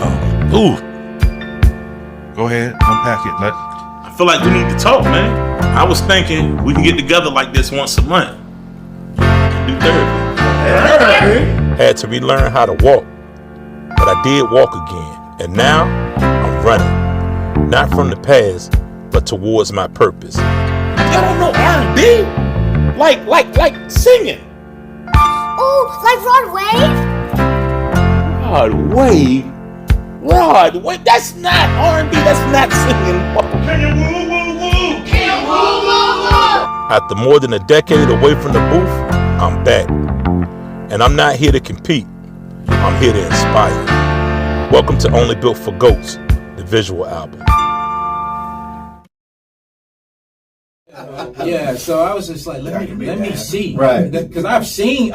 Go ahead, unpack it. I feel like we need to talk, man. I was thinking we can get together like this once a month. Do therapy. Had to relearn how to walk, but I did walk again, and now I'm running. Not from the past, but towards my purpose. Y'all don't know R&B? Like singing. Oh, like Rod Wave? Rod Wave? That's not R&B. That's not singing. Can you woo woo woo? Can you woo woo woo? After more than a decade away from the booth, I'm back. And I'm not here to compete. I'm here to inspire. Welcome to Only Built for Goats, the visual album. Yeah, so I was just like, let me see, Right? Because I've seen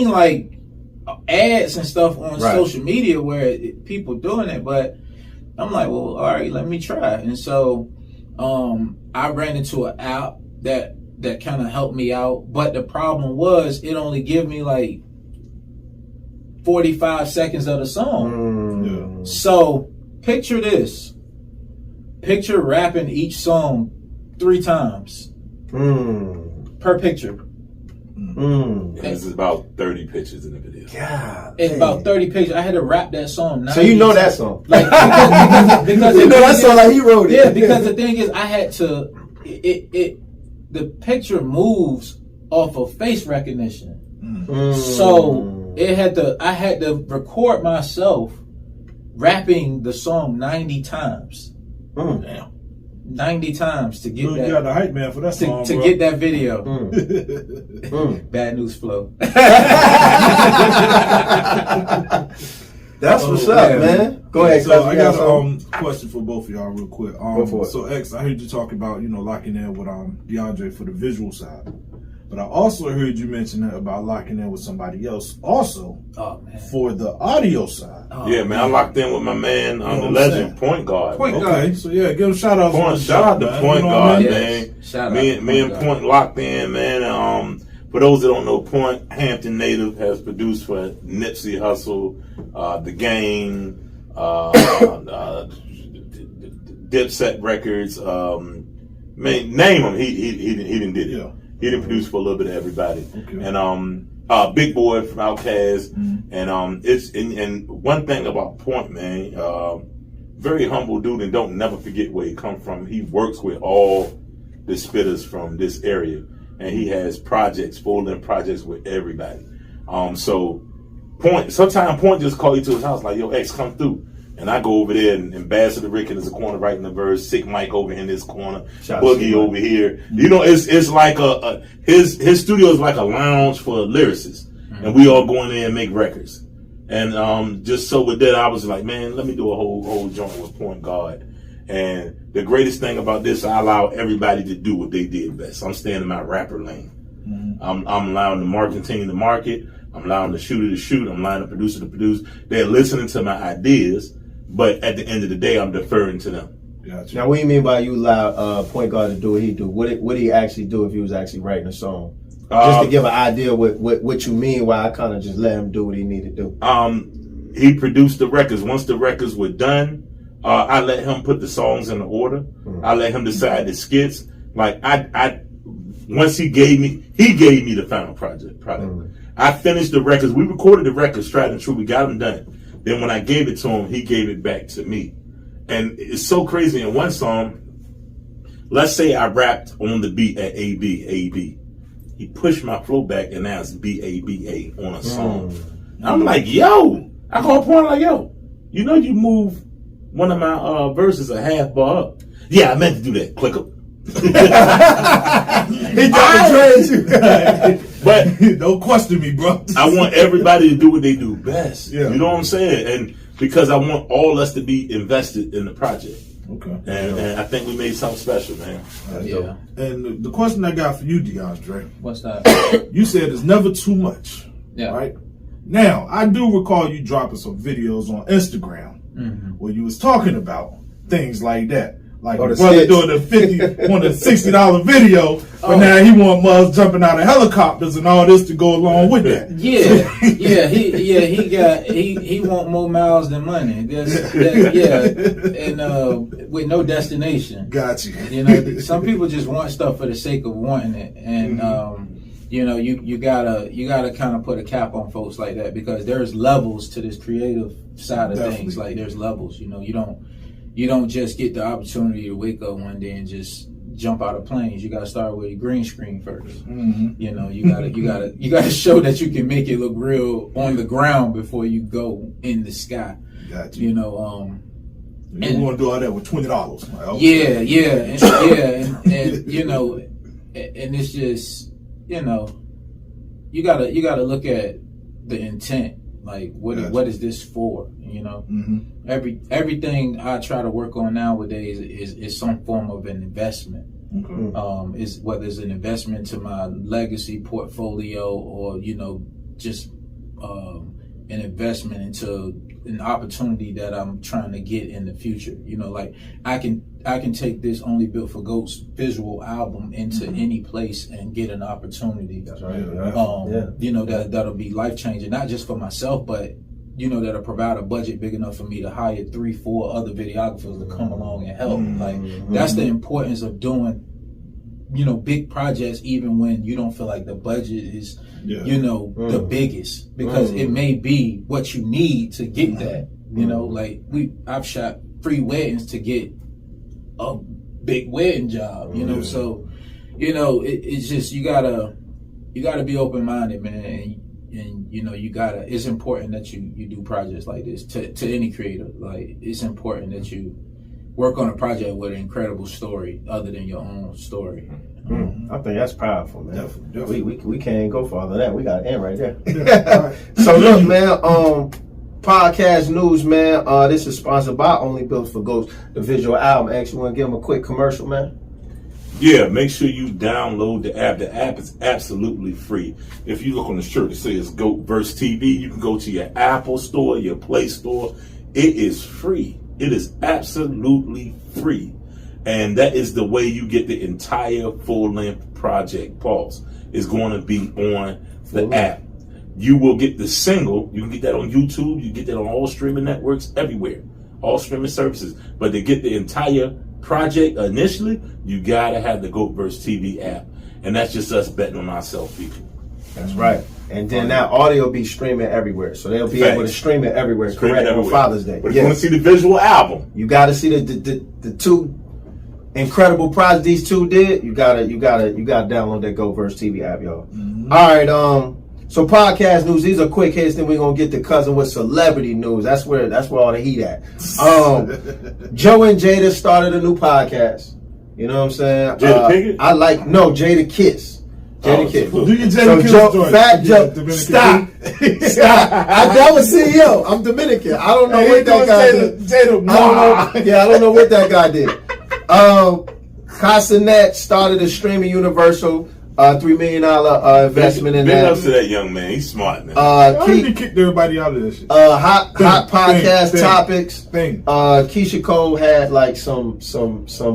like ads and stuff on social media where people doing it, but I'm like, well, all right, let me try. And so I ran into an app that kind of helped me out, but the problem was it only give me like 45 seconds of the song. So picture this. Picture rapping each song 3 times per picture. And this is about 30 pictures in the video. God, it's about 30 pictures. I had to rap that song 90 So you know that song? Like, because you know that song like he wrote it. Yeah, because the thing is, I had to. The picture moves off of face recognition, so I had to record myself rapping the song 90 times. Damn. 90 times to get that. You got the hype man for that song, to bro. get that video. Bad news flow. That's what's up, man. Go ahead. So I got a question for both of y'all real quick. Go for it. So X, I heard you talk about, locking in with DeAndre for the visual side. But I also heard you mention about locking in with somebody else also for the audio side. Yeah, man, I locked in with my man, the legend, Point Guard. Okay, so yeah, give him shout outs. Shout out to Point Guard, man. Shout me out and Point locked in, man. For those that don't know, Point, Hampton native, has produced for Nipsey Hussle, The Game, Dipset Records. Man, name them. He didn't did it. Yeah. He didn't produce for a little bit of everybody. Okay. And Big Boy from Outkast. And it's and one thing about Point, man, very humble dude, and don't never forget where he come from. He works with all the spitters from this area, and he has full-length projects with everybody. So Point, sometimes Point just call you to his house like, yo, X, come through. And I go over there, and Ambassador Rick in this corner writing the verse, Sick Mike over in this corner, Boogie over here. It's like his studio is like a lounge for lyricists, and we all go in there and make records. And just so with that, I was like, man, let me do a whole joint with Point Guard. And the greatest thing about this, I allow everybody to do what they did best. I'm staying in my rapper lane. I'm allowing the marketing team to market. I'm allowing the shooter to shoot. I'm allowing the producer to produce. They're listening to my ideas. But at the end of the day, I'm deferring to them. Gotcha. Now, what do you mean by you allow Point Guard to do what he do? What did he actually do if he was actually writing a song? Just to give an idea what you mean, why I kind of just let him do what he needed to do. He produced the records. Once the records were done, I let him put the songs in the order. I let him decide the skits. Like once he gave me the final product. I finished the records. We recorded the records, tried and true. We got them done. Then when I gave it to him, he gave it back to me. And it's so crazy. In one song, let's say I rapped on the beat at A-B. He pushed my flow back, and now it's B-A-B-A on a song. I'm like, yo. I call Point like, yo, you move one of my verses a half bar up. Yeah, I meant to do that. Click up. He tried you. But don't question me, bro. I want everybody to do what they do best. Yeah. You know what I'm saying? And because I want all us to be invested in the project. Okay. And I think we made something special, man. Yeah. And the question I got for you, DeAndre. What's that? You said it's never too much. Yeah. Right? Now, I do recall you dropping some videos on Instagram where you was talking about things like that. Like brother doing the $60 video, but now he want Muzz jumping out of helicopters and all this to go along with that. He want more miles than money. And with no destination. Got you. Some people just want stuff for the sake of wanting it, and you gotta kind of put a cap on folks like that, because there's levels to this creative side of things. Like there's levels. You don't just get the opportunity to wake up one day and just jump out of planes. You got to start with a green screen first. You gotta show that you can make it look real on the ground before you go in the sky. Gotcha. You want to do all that with $20. Like, and it's just you gotta look at the intent. Like what is this for? Everything I try to work on nowadays is some form of an investment. Is whether it's an investment to my legacy portfolio or just an investment into an opportunity that I'm trying to get in the future. Like I can take this Only Built for Goats visual album into any place and get an opportunity. That's right. That'll be life changing, not just for myself, but that'll provide a budget big enough for me to hire 3-4 other videographers to come along and help. Like that's the importance of doing big projects, even when you don't feel like the budget is the biggest, because it may be what you need to get that. Like I've shot 3 weddings to get a big wedding job. So it's just you gotta be open minded, man, and you gotta. It's important that you do projects like this to any creator. Like it's important that you work on a project with an incredible story other than your own story. I think that's powerful, man. Definitely. We can't go farther than that. We got to end right there. So look, man, podcast news, man. This is sponsored by Only Built for Goats, the visual album. Actually, want to give them a quick commercial, man? Yeah, make sure you download the app. The app is absolutely free. If you look on the shirt, it says GoVerse TV. You can go to your Apple store, your Play store. It is free. It is absolutely free. And that is the way you get the entire full-length project. Pause. Is going to be on the app. You will get the single. You can get that on YouTube. You get that on all streaming networks, everywhere. All streaming services. But to get the entire project initially, you got to have the GoVerse TV app. And that's just us betting on ourselves, people. That's right. And then that audio will be streaming everywhere. So they'll be able to stream it everywhere, on Father's Day. But if you want to see the visual album, you got to see the 2 incredible projects these 2 did. You gotta download that GoVerse TV app, y'all. All right, so podcast news. These are quick hits. Then we're gonna get to cousin with celebrity news. That's where all the heat at. Joe and Jada started a new podcast. You know what I'm saying? Jada Pinkett? Jada Kiss. Jada Kiss. Do your Jada Kiss Fat Joe. Stop. That was CEO. I'm Dominican. I don't know what that guy did. I don't know what that guy did. Casanet started a streaming universal, $3 million investment in big that. ups to that young man. He's smart, man. He kicked everybody out of this shit. Hot podcast topics. Keisha Cole had like some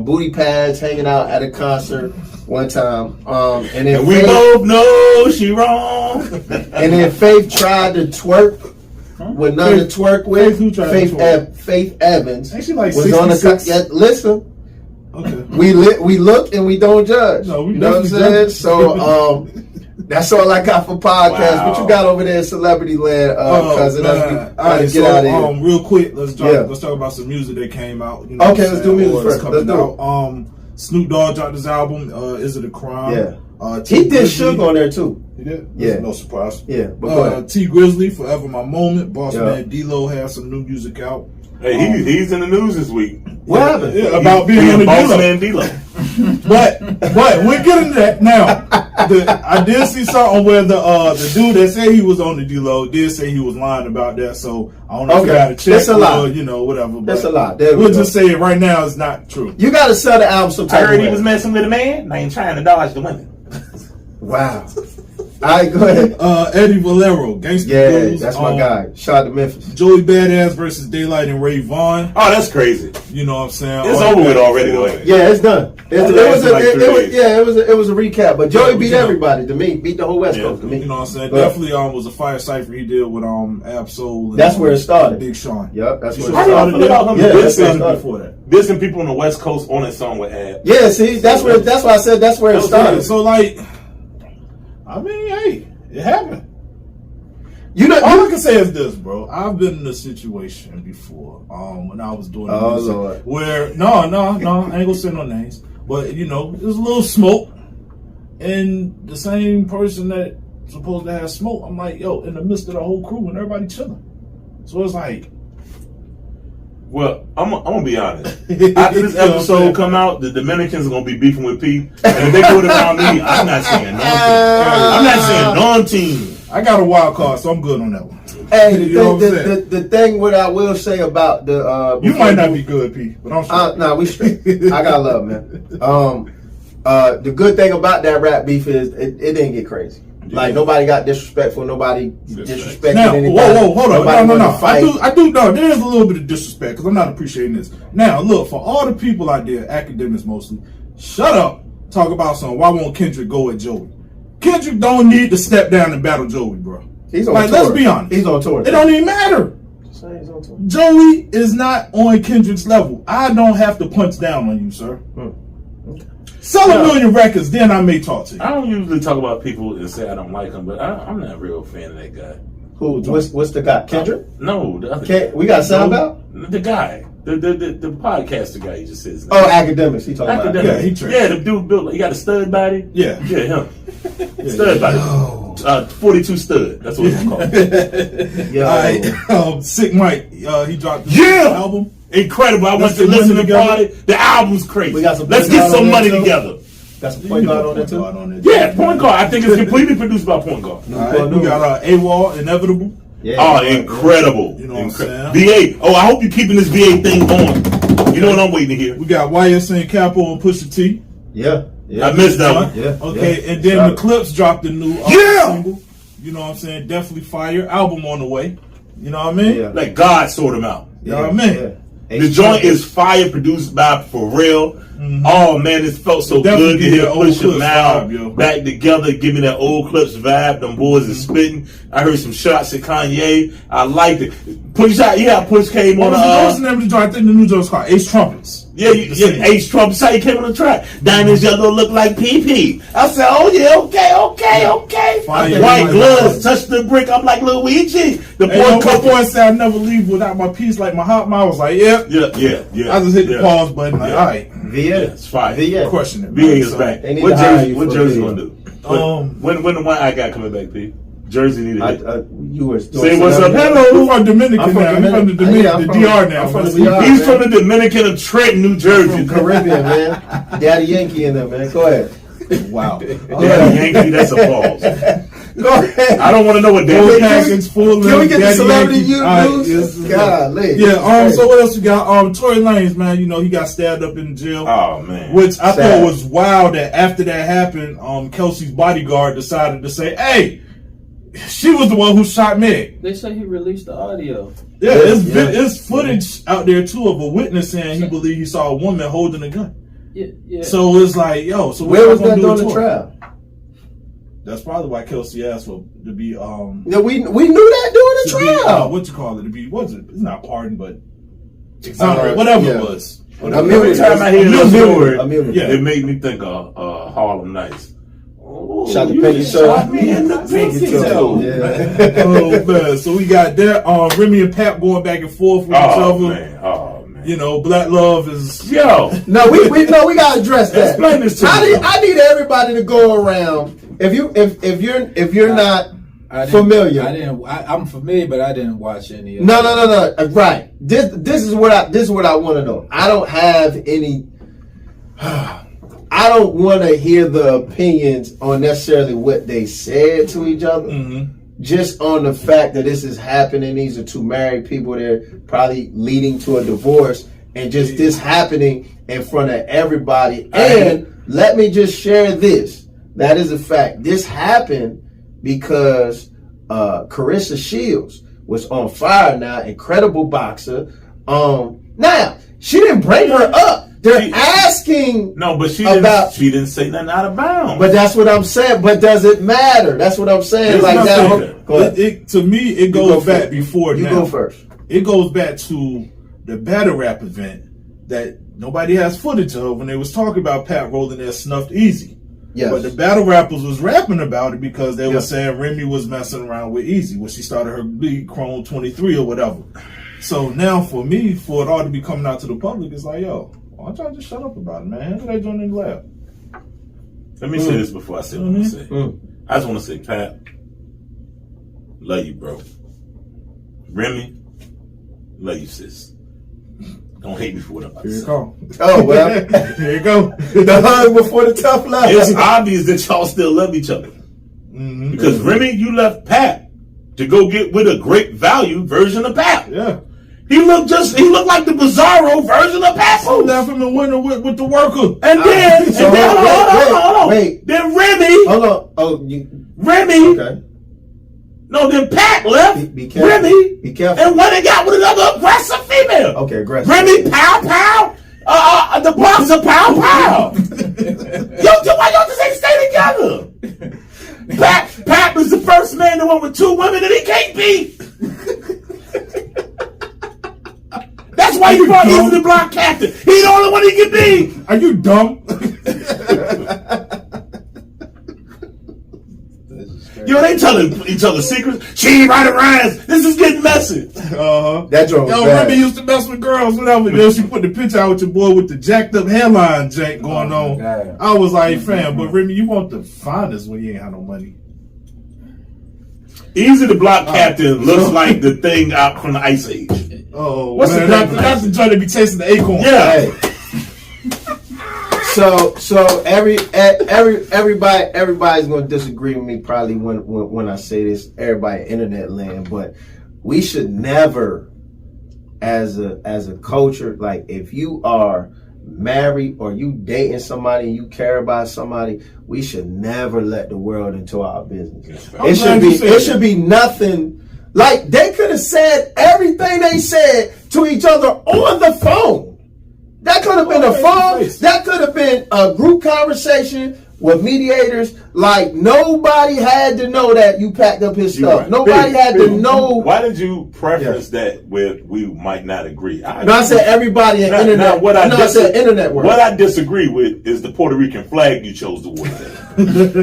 booty pads hanging out at a concert one time. And then we both know she wrong. And then Faith tried to twerk. With none to twerk with. Faith Evans. Ain't she like was on the listen. Okay. We look and we don't judge. No, you know what I'm saying? So that's all I got for podcast. Wow. What you got over there in celebrity land, cousin? All right, get out of here. Real quick, let's talk about some music that came out. You know okay, let's do music first. Let's do it. Snoop Dogg dropped his album. Is It a Crime? Yeah. He did Suge on there too. He did? Yeah. No surprise. Yeah. But T Grizzly, Forever My Moment. Boss Man D-Lo has some new music out. Hey, he's in the news this week. What happened? Yeah, about being on the Boss Man D-Lo. But we're getting that now. I did see something where the dude that said he was on the D-Lo did say he was lying about that. So I don't know if you got to check. That's a lie. Whatever. That's a lie. We'll just say it right now. It's not true. You got to sell the album sometime. I heard he was messing with a man. I ain't trying to dodge the women. Wow. All right, go ahead. Eddie Valero, Gangsta Blues. That's my guy. Shout out to Memphis. Joey Badass versus Daylyt and Ray Vaughn. Oh, that's crazy. You know what I'm saying? It's over with already, though. Yeah, it's done. It was a recap. But Joey beat everybody. To me, beat the whole West Coast. To me, you know what I'm saying? Definitely was a fire cipher he did with Absol. That's where it started. Big Sean. Yep, that's where it started. It started before that. Dissing people on the West Coast on that song with Ab. Yeah, see, that's why I said that's where it started. So like, I mean, hey, it happened. All I can say is this, bro. I've been in a situation before when I was doing music Lord. where no, I ain't gonna say no names, but there's a little smoke, and the same person that supposed to have smoke, I'm like, yo, in the midst of the whole crew and everybody chilling. So it's like, well, I'm gonna be honest. After this episode come out, the Dominicans are gonna be beefing with P, and if they put it around me, I'm not saying non-team. I got a wild card, so I'm good on that one. Hey, the thing what I will say about the you might not be good, P, but I'm sure. Nah, we straight. I got love, man. The good thing about that rap beef is it didn't get crazy. Like nobody got disrespectful. Nobody disrespected now, anybody. whoa, hold on. No. Fight. I do. No, there is a little bit of disrespect because I'm not appreciating this. Now, look, for all the people out there, academics mostly, shut up. Talk about something. Why won't Kendrick go at Joey? Kendrick don't need to step down and battle Joey, bro. He's on like, tour. Let's be honest. He's on tour. It don't even matter. Joey is not on Kendrick's level. I don't have to punch down on you, sir. Sell a million records, then I may talk to you. I don't usually talk about people and say I don't like them, but I'm not a real fan of that guy. Who? What's the guy? Kendrick? No, the other we got sound about? The guy. The podcaster guy, he just says. Oh, academics. He talking about. Yeah, the dude built. He got a stud body. Yeah, him. Stud body. 42 stud. That's what it's called. All right. Sick Mike. He dropped the album. Incredible. I went to listen to the party. The album's crazy. Let's get some money together. Got some point guard on there too. Yeah, point guard. I think it's completely produced by point guard. All right. We got AWOL, Inevitable. Yeah, incredible. You know what I'm saying? VA. Oh, I hope you're keeping this VA thing going. You know what I'm waiting to hear. We got YSN Capo and Pusha T. Yeah. I missed that one. Yeah. Okay, and then the Clips dropped a new single. You know what I'm saying? Definitely fire. Album on the way. You know what I mean? Yeah. Like God sort him out. You know what I mean? The joint is fire, produced by For Real. Oh man, it felt so good to hear Pusha now back together, give me that old Clips vibe. Them boys is spitting. I heard some shots at Kanye. I liked it. Push out, Push came on. What's the name of the joint? I think the new joint's called Ace Trumpets. Yeah, Ace Trumpets. How he came on the track. Diamonds yellow look like PP. I said, oh yeah, okay. White gloves touch the brick. I'm like Luigi. The boy said I never leave without my piece like my hot mouth. I was like, yeah. I just hit the pause button. Like, all right. VA. It's fire. VA. Question it. VA is back. What jersey gonna do? When the one I got coming back, P? Jersey needed it. You were say what's up. Hello. We're from Dominican now. He's from the Dominican, the DR now. He's from the Dominican of Trenton, New Jersey. Caribbean, man. Daddy Yankee in there, man. Go ahead. Wow. Daddy Yankee, that's a pause. Go ahead. I don't want to know what Daddy Yankee. Can we get the celebrity news? Golly. Yeah. So what else we got? Tory Lanez, man. You know he got stabbed up in jail. Oh man. Which I thought was wild. That after that happened, Kelsey's bodyguard decided to say, "Hey, she was the one who shot Meg." They say he released the audio. Yeah, it's footage out there too of a witness saying he believed he saw a woman holding a gun. Yeah. So it's like, yo. So where was that during the trial? That's probably why Kelsey asked for to be. Yeah, we knew that during the trial. What you call it? To be what's it? It's not pardoned, but exonerate, whatever it was. Every time I hear this story, yeah, it made me think of Harlem Nights. Oh, shot the pinky toe. Me in the pinky toe. Yeah. Oh man, so we got that. Remy and Pap going back and forth with each other. Man. Oh man. You know, Black Love is no. We gotta address that. Explain this to me. I need everybody to go around. If you're not familiar, I'm familiar, but I didn't watch any. No. Right. This is what I want to know. I don't have any. I don't want to hear the opinions on necessarily what they said to each other. Mm-hmm. Just on the fact that this is happening. These are two married people. They're probably leading to a divorce, and just this happening in front of everybody. And let me just share this. That is a fact. This happened because Carissa Shields was on fire now, incredible boxer. Now, she didn't bring her up. They're asking. No, but she didn't say nothing out of bounds. But that's what I'm saying. But does it matter? That's what I'm saying. Like that. To me, it goes back before. You go first. It goes back to the Bada rap event that nobody has footage of when they was talking about Pat rolling that snuffed Easy. Yes. But the battle rappers was rapping about it because they were saying Remy was messing around with Easy when she started her league Chrome 23 or whatever. So now for me, for it all to be coming out to the public, it's like, yo, why don't y'all just shut up about it, man? Handle that joint in the lab. Let me say this before I say what I want to say. I just want to say, Pat, love you, bro. Remy, love you, sis. Don't hate me for what I'm about to say. Here you go. Oh, well. Here you go. The hug before the tough love. It's obvious that y'all still love each other. Mm-hmm. Because Remy, you left Pat to go get with a great value version of Pat. Yeah. He looked like the Bizarro version of Papoose. Left him in winter with the worker. And then, hold on. Wait. Then Remy. Hold on. Oh, Remy. Okay. No, then Pat left. Be careful. Remy. Be careful. And went and got with another aggressive female. Okay, aggressive. Remy, pow, pow. The boxer, pow, pow. Why y'all just ain't stay together? Pat was the first man that went with 2 women that he can't beat. That's why you brought Easy the Block captain. He the only one he can be. Are you dumb? Yo, they telling each other secrets. She ain't right around. This is getting messy. That drove Yo, bad. Remy used to mess with girls, whatever. Then she put the picture out with your boy with the jacked up hairline jank going on. God. I was like, fam, but Remy, you want the finest when you ain't have no money. Easy the Block captain looks like the thing out from the Ice Age. Oh, What's man, the that's the joint to be chasing the acorn. Yeah. Hey. So everybody's gonna disagree with me probably when I say this. Everybody in internet land, but we should never, as a culture, like if you are married or you dating somebody and you care about somebody, we should never let the world into our business. It should be nothing. Like they could have said everything they said to each other on the phone. That could have been a phone. That could have been a group conversation with mediators. Like nobody had to know that you packed up his stuff. Right. Nobody had to know. Why did you preference that with we might not agree? I said everybody in internet. I said internet world. What I disagree with is the Puerto Rican flag you chose to wear.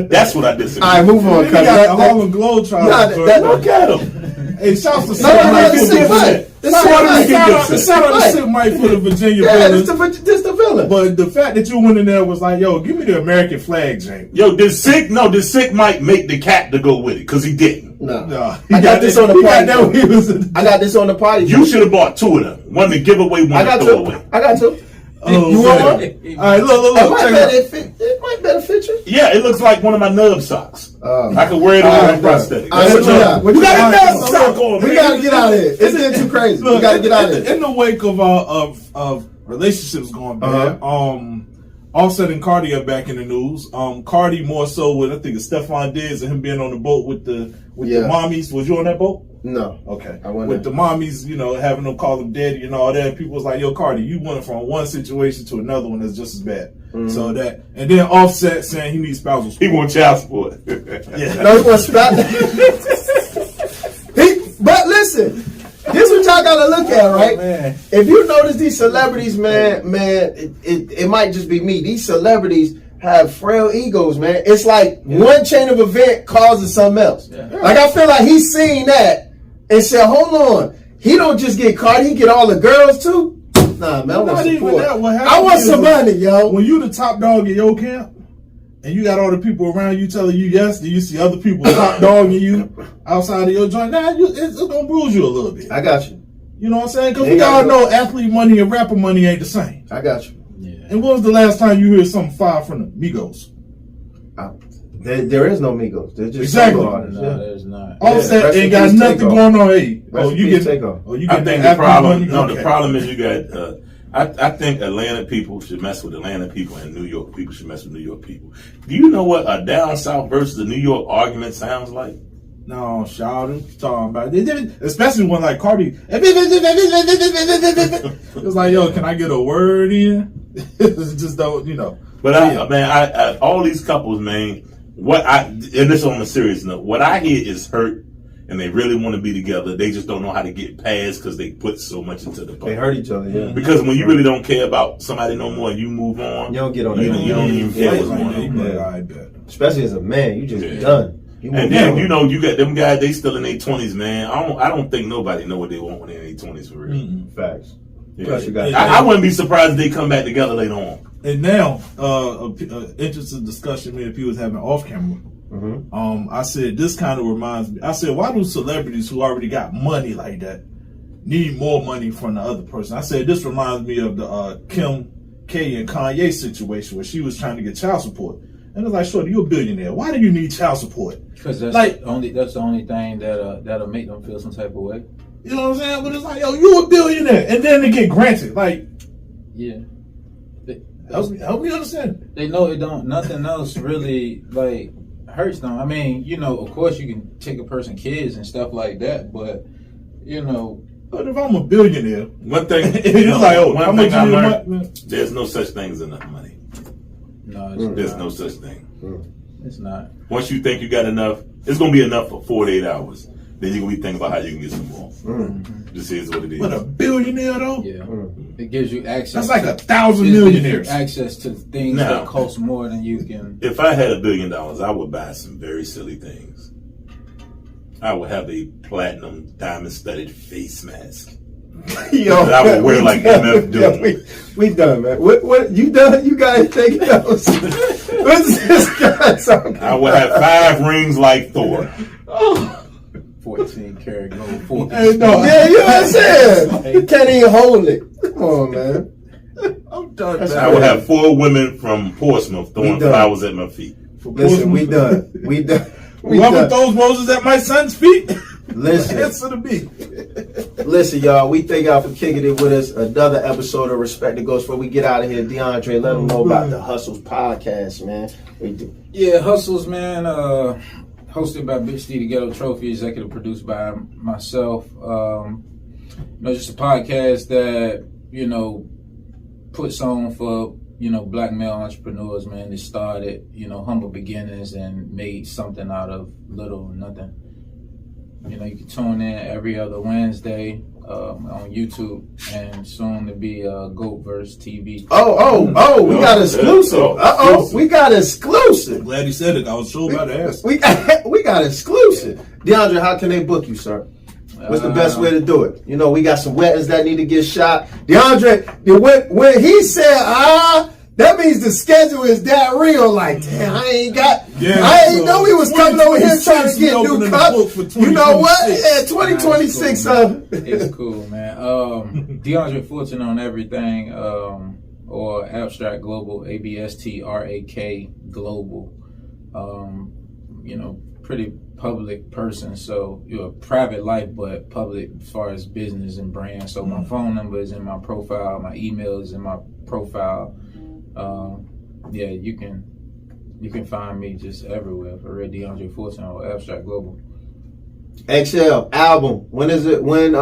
That's what I disagree. All right, move on. We got the Harlem Globetrotters. Look at him. Hey, shouts to Shout out to Sid Mike for the Virginia villain. This the villain. But the fact that you went in there was like, yo, give me the American flag, Jane. Yo, did Sick Mike make the cat to go with it? Because he didn't. No. I got this on the party. I got this on the party. You should have bought 2 of them. One to give away, one to throw away. I got 2. Oh, you want one? All right, look. It might better fit you. Yeah, it looks like one of my nub socks. I could wear it on my prosthetic. We got a nub sock on. We gotta get out of here. It's getting too crazy. We gotta get out of here. In the wake of relationships going bad, Offset and Cardi are back in the news. Cardi more so with I think it's Stephon Diggs and him being on the boat with the mommies. Was you on that boat? No. Okay. I wasn't. With the mommies, having them call them daddy and all that, people was like, yo, Cardi, you went from one situation to another one that's just as bad. Mm-hmm. So that, and then Offset saying he needs spousal support. He want child support. Yeah. No, he wants spousal. But listen, this is what y'all gotta look at, right? Man. If you notice these celebrities, man, it might just be me. These celebrities have frail egos, man. It's like one chain of event causes something else. Yeah. Like I feel like he's seen that and said, hold on, he don't just get Cardi, he get all the girls too? Nah, man, I want support. I want some money, yo. When you the top dog in your camp, and you got all the people around you telling you yes, do you see other people top dogging you outside of your joint? Nah, it's gonna bruise you a little bit. I got you. You know what I'm saying? Because we all know athlete money and rapper money ain't the same. I got you. Yeah. And when was the last time you heard something fire from the Migos? There is no Migos. There's just exactly. No, there's not. Offset ain't got nothing going on. Hey, you get the problem. No, the problem is you got. I think Atlanta people should mess with Atlanta people, and New York people should mess with New York people. Do you know what a down south versus a New York argument sounds like? No, shouting, talking about it. Especially when like Cardi, it was like, yo, can I get a word in? Just don't, But I all these couples, man. And this on a serious note, what I hear is hurt, and they really want to be together. They just don't know how to get past because they put so much into the. They hurt each other, yeah. Because when you really don't care about somebody no more, and you move on. You don't get on. You don't even care what's going on. I bet. Especially as a man, you just done. And then you got them guys. They still in their 20s, man. I don't think nobody know what they want when they're in their 20s for real. Mm-hmm. Facts. Yeah. Plus you got I wouldn't be surprised if they come back together later on. And now, interesting discussion me and P was having off camera. Mm-hmm. I said this kind of reminds me. I said, why do celebrities who already got money like that need more money from the other person? I said this reminds me of the Kim K and Kanye situation where she was trying to get child support. And it's like, shorty, you're a billionaire. Why do you need child support? Because that's the only thing that'll make them feel some type of way. You know what I'm saying? But it's like, yo, you a billionaire, and then they get granted. Like, yeah. Help me understand. They know it don't. Nothing else really like hurts them. I mean, you know, of course you can take a person kids and stuff like that, but you know. But if I'm a billionaire, one thing, it's like, oh, how much I you learned, there's no such thing as enough money. No, there's no such thing. It's not. Once you think you got enough, it's gonna be enough for 48 hours. Then you're gonna be thinking about how you can get some more. This is what it is. But a billionaire though, yeah, it gives you access. That's like 1,000 millionaires. Access to things that cost more than you can. If I had $1 billion, I would buy some very silly things. I would have a platinum diamond studded face mask. Yo, that I would wear like MF Doom. Yeah, we done, man. What you done? You got anything else? What's this guy talking I would have 5 rings like Thor. 14 karat gold. 14. Hey, no, yeah, you know what I'm saying? You can't even hold it. Come on, man. I'm done. I would have 4 women from Portsmouth throwing flowers at my feet. Listen, we done. We done. Whoever throws roses at my son's feet, listen, answer to me. Listen, y'all. We thank y'all for kicking it with us. Another episode of Respect the Ghost. Before we get out of here, DeAndre, let them know about the Hustles podcast, man. Yeah, Hustles, man. Hosted by Bitch D, the Ghetto Trophy, executive produced by myself. You know, just a podcast that, you know, puts on for, you know, black male entrepreneurs, man. They started, you know, humble beginnings and made something out of little or nothing. You know, you can tune in every other Wednesday on YouTube and soon to be GoVerse TV. Oh, we got exclusive. We got exclusive. I'm glad he said it. I was sure about to ask. We got exclusive. DeAndre, how can they book you, sir? What's the best way to do it? You know, we got some weapons that need to get shot. DeAndre, when he said, that means the schedule is that real. Like, damn, I ain't know we was coming over here trying to get new cups. You know what? Yeah, 2026. It's cool, man. DeAndre Fulton on everything, or Abstract Global, ABSTRAK Global. You know, pretty public person, so you're a private life, but public as far as business and brand. So my phone number is in my profile, my email is in my profile. Yeah, you can find me just everywhere for Red DeAndre Fulton or Abstract Global. XL album. When is it? When's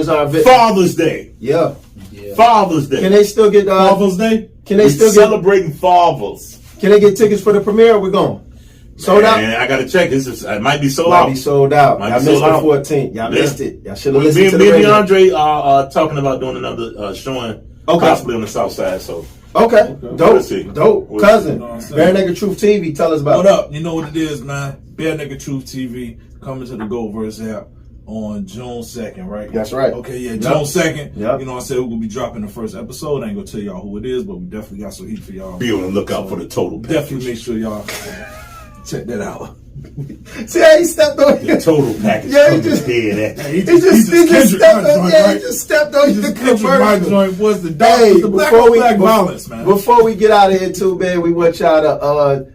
our Father's Day? Yeah. Father's Day. Can they still get Father's Day? Can they still celebrating fathers? Can they get tickets for the premiere? We're going. Sold out. I gotta check. It might be sold out. Might be sold out. Y'all missed the 14th. Y'all missed it. Y'all should have listened to the radio. Me and DeAndre are talking about doing another showing, possibly on the South Side. So. Okay. Dope. Cousin. Bare Nigga Truth TV. Tell us about it. What up? You know what it is, man. Bare Nigga Truth TV coming to the GoVerse app on June 2nd, right? That's right. Okay, yeah, June 2nd. Yep. You know, I said we're going to be dropping the first episode. I ain't going to tell y'all who it is, but we definitely got some heat for y'all. Be on the lookout for the total package. Definitely make sure y'all check that out. See how he stepped on the total package. Yeah, he just stepped on the commercial. Joint was the black violence, man. Before we get out of here, too, man, we want y'all to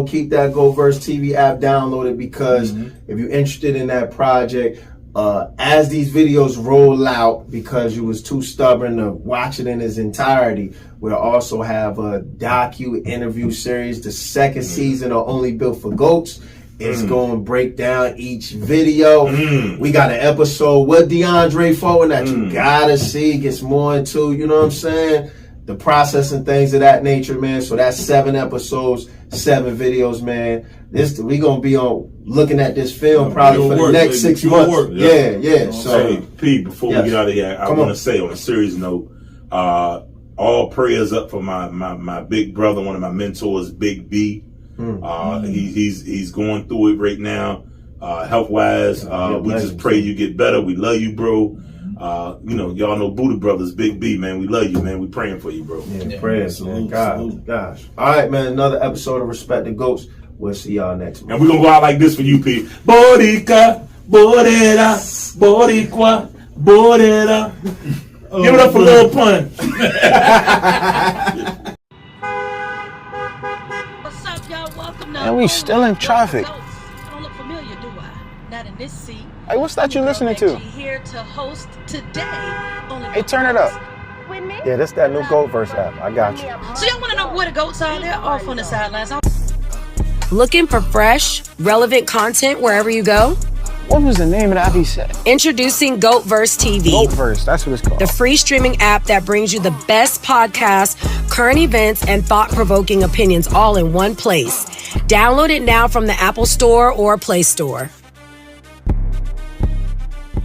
keep that GoVerse TV app downloaded because if you're interested in that project, as these videos roll out, because you was too stubborn to watch it in its entirety, we'll also have a docu-interview series. The second season of Only Built for Goats. It's going to break down each video. We got an episode with DeAndre forward that you got to see. Gets more into, you know what I'm saying, the process and things of that nature, man. So that's 7 episodes, 7 videos, man. We going to be on looking at this film probably for the next 6 months. Yeah. So, hey, P, before we get out of here, I want to say on a serious note, all prayers up for my big brother, one of my mentors, Big B. He's going through it right now, health wise. We just pray you get better. We love you, bro. Y'all know Buddha Brothers, Big B, man. We love you, man. We praying for you, bro. Yeah, prayers, man. Gosh. All right, man. Another episode of Respect the Goats. We'll see y'all next week. And we're gonna go out like this for you, P. Borica, Borera, Boricua, Borera. Give it up for Lil Pun. And we still in traffic. I don't look familiar, do I? Not in this seat. Hey, what's that you listening to? Here to host today. Hey, turn it up. Yeah, this that new GoVerse app. I got you. So y'all want to know where the goats are? They're off on the sidelines. Looking for fresh, relevant content wherever you go? What was the name of the app he said? Introducing GoVerse TV. GoVerse, that's what it's called. The free streaming app that brings you the best podcasts, current events, and thought-provoking opinions all in one place. Download it now from the Apple Store or Play Store.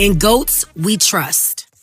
In GOATs, we trust.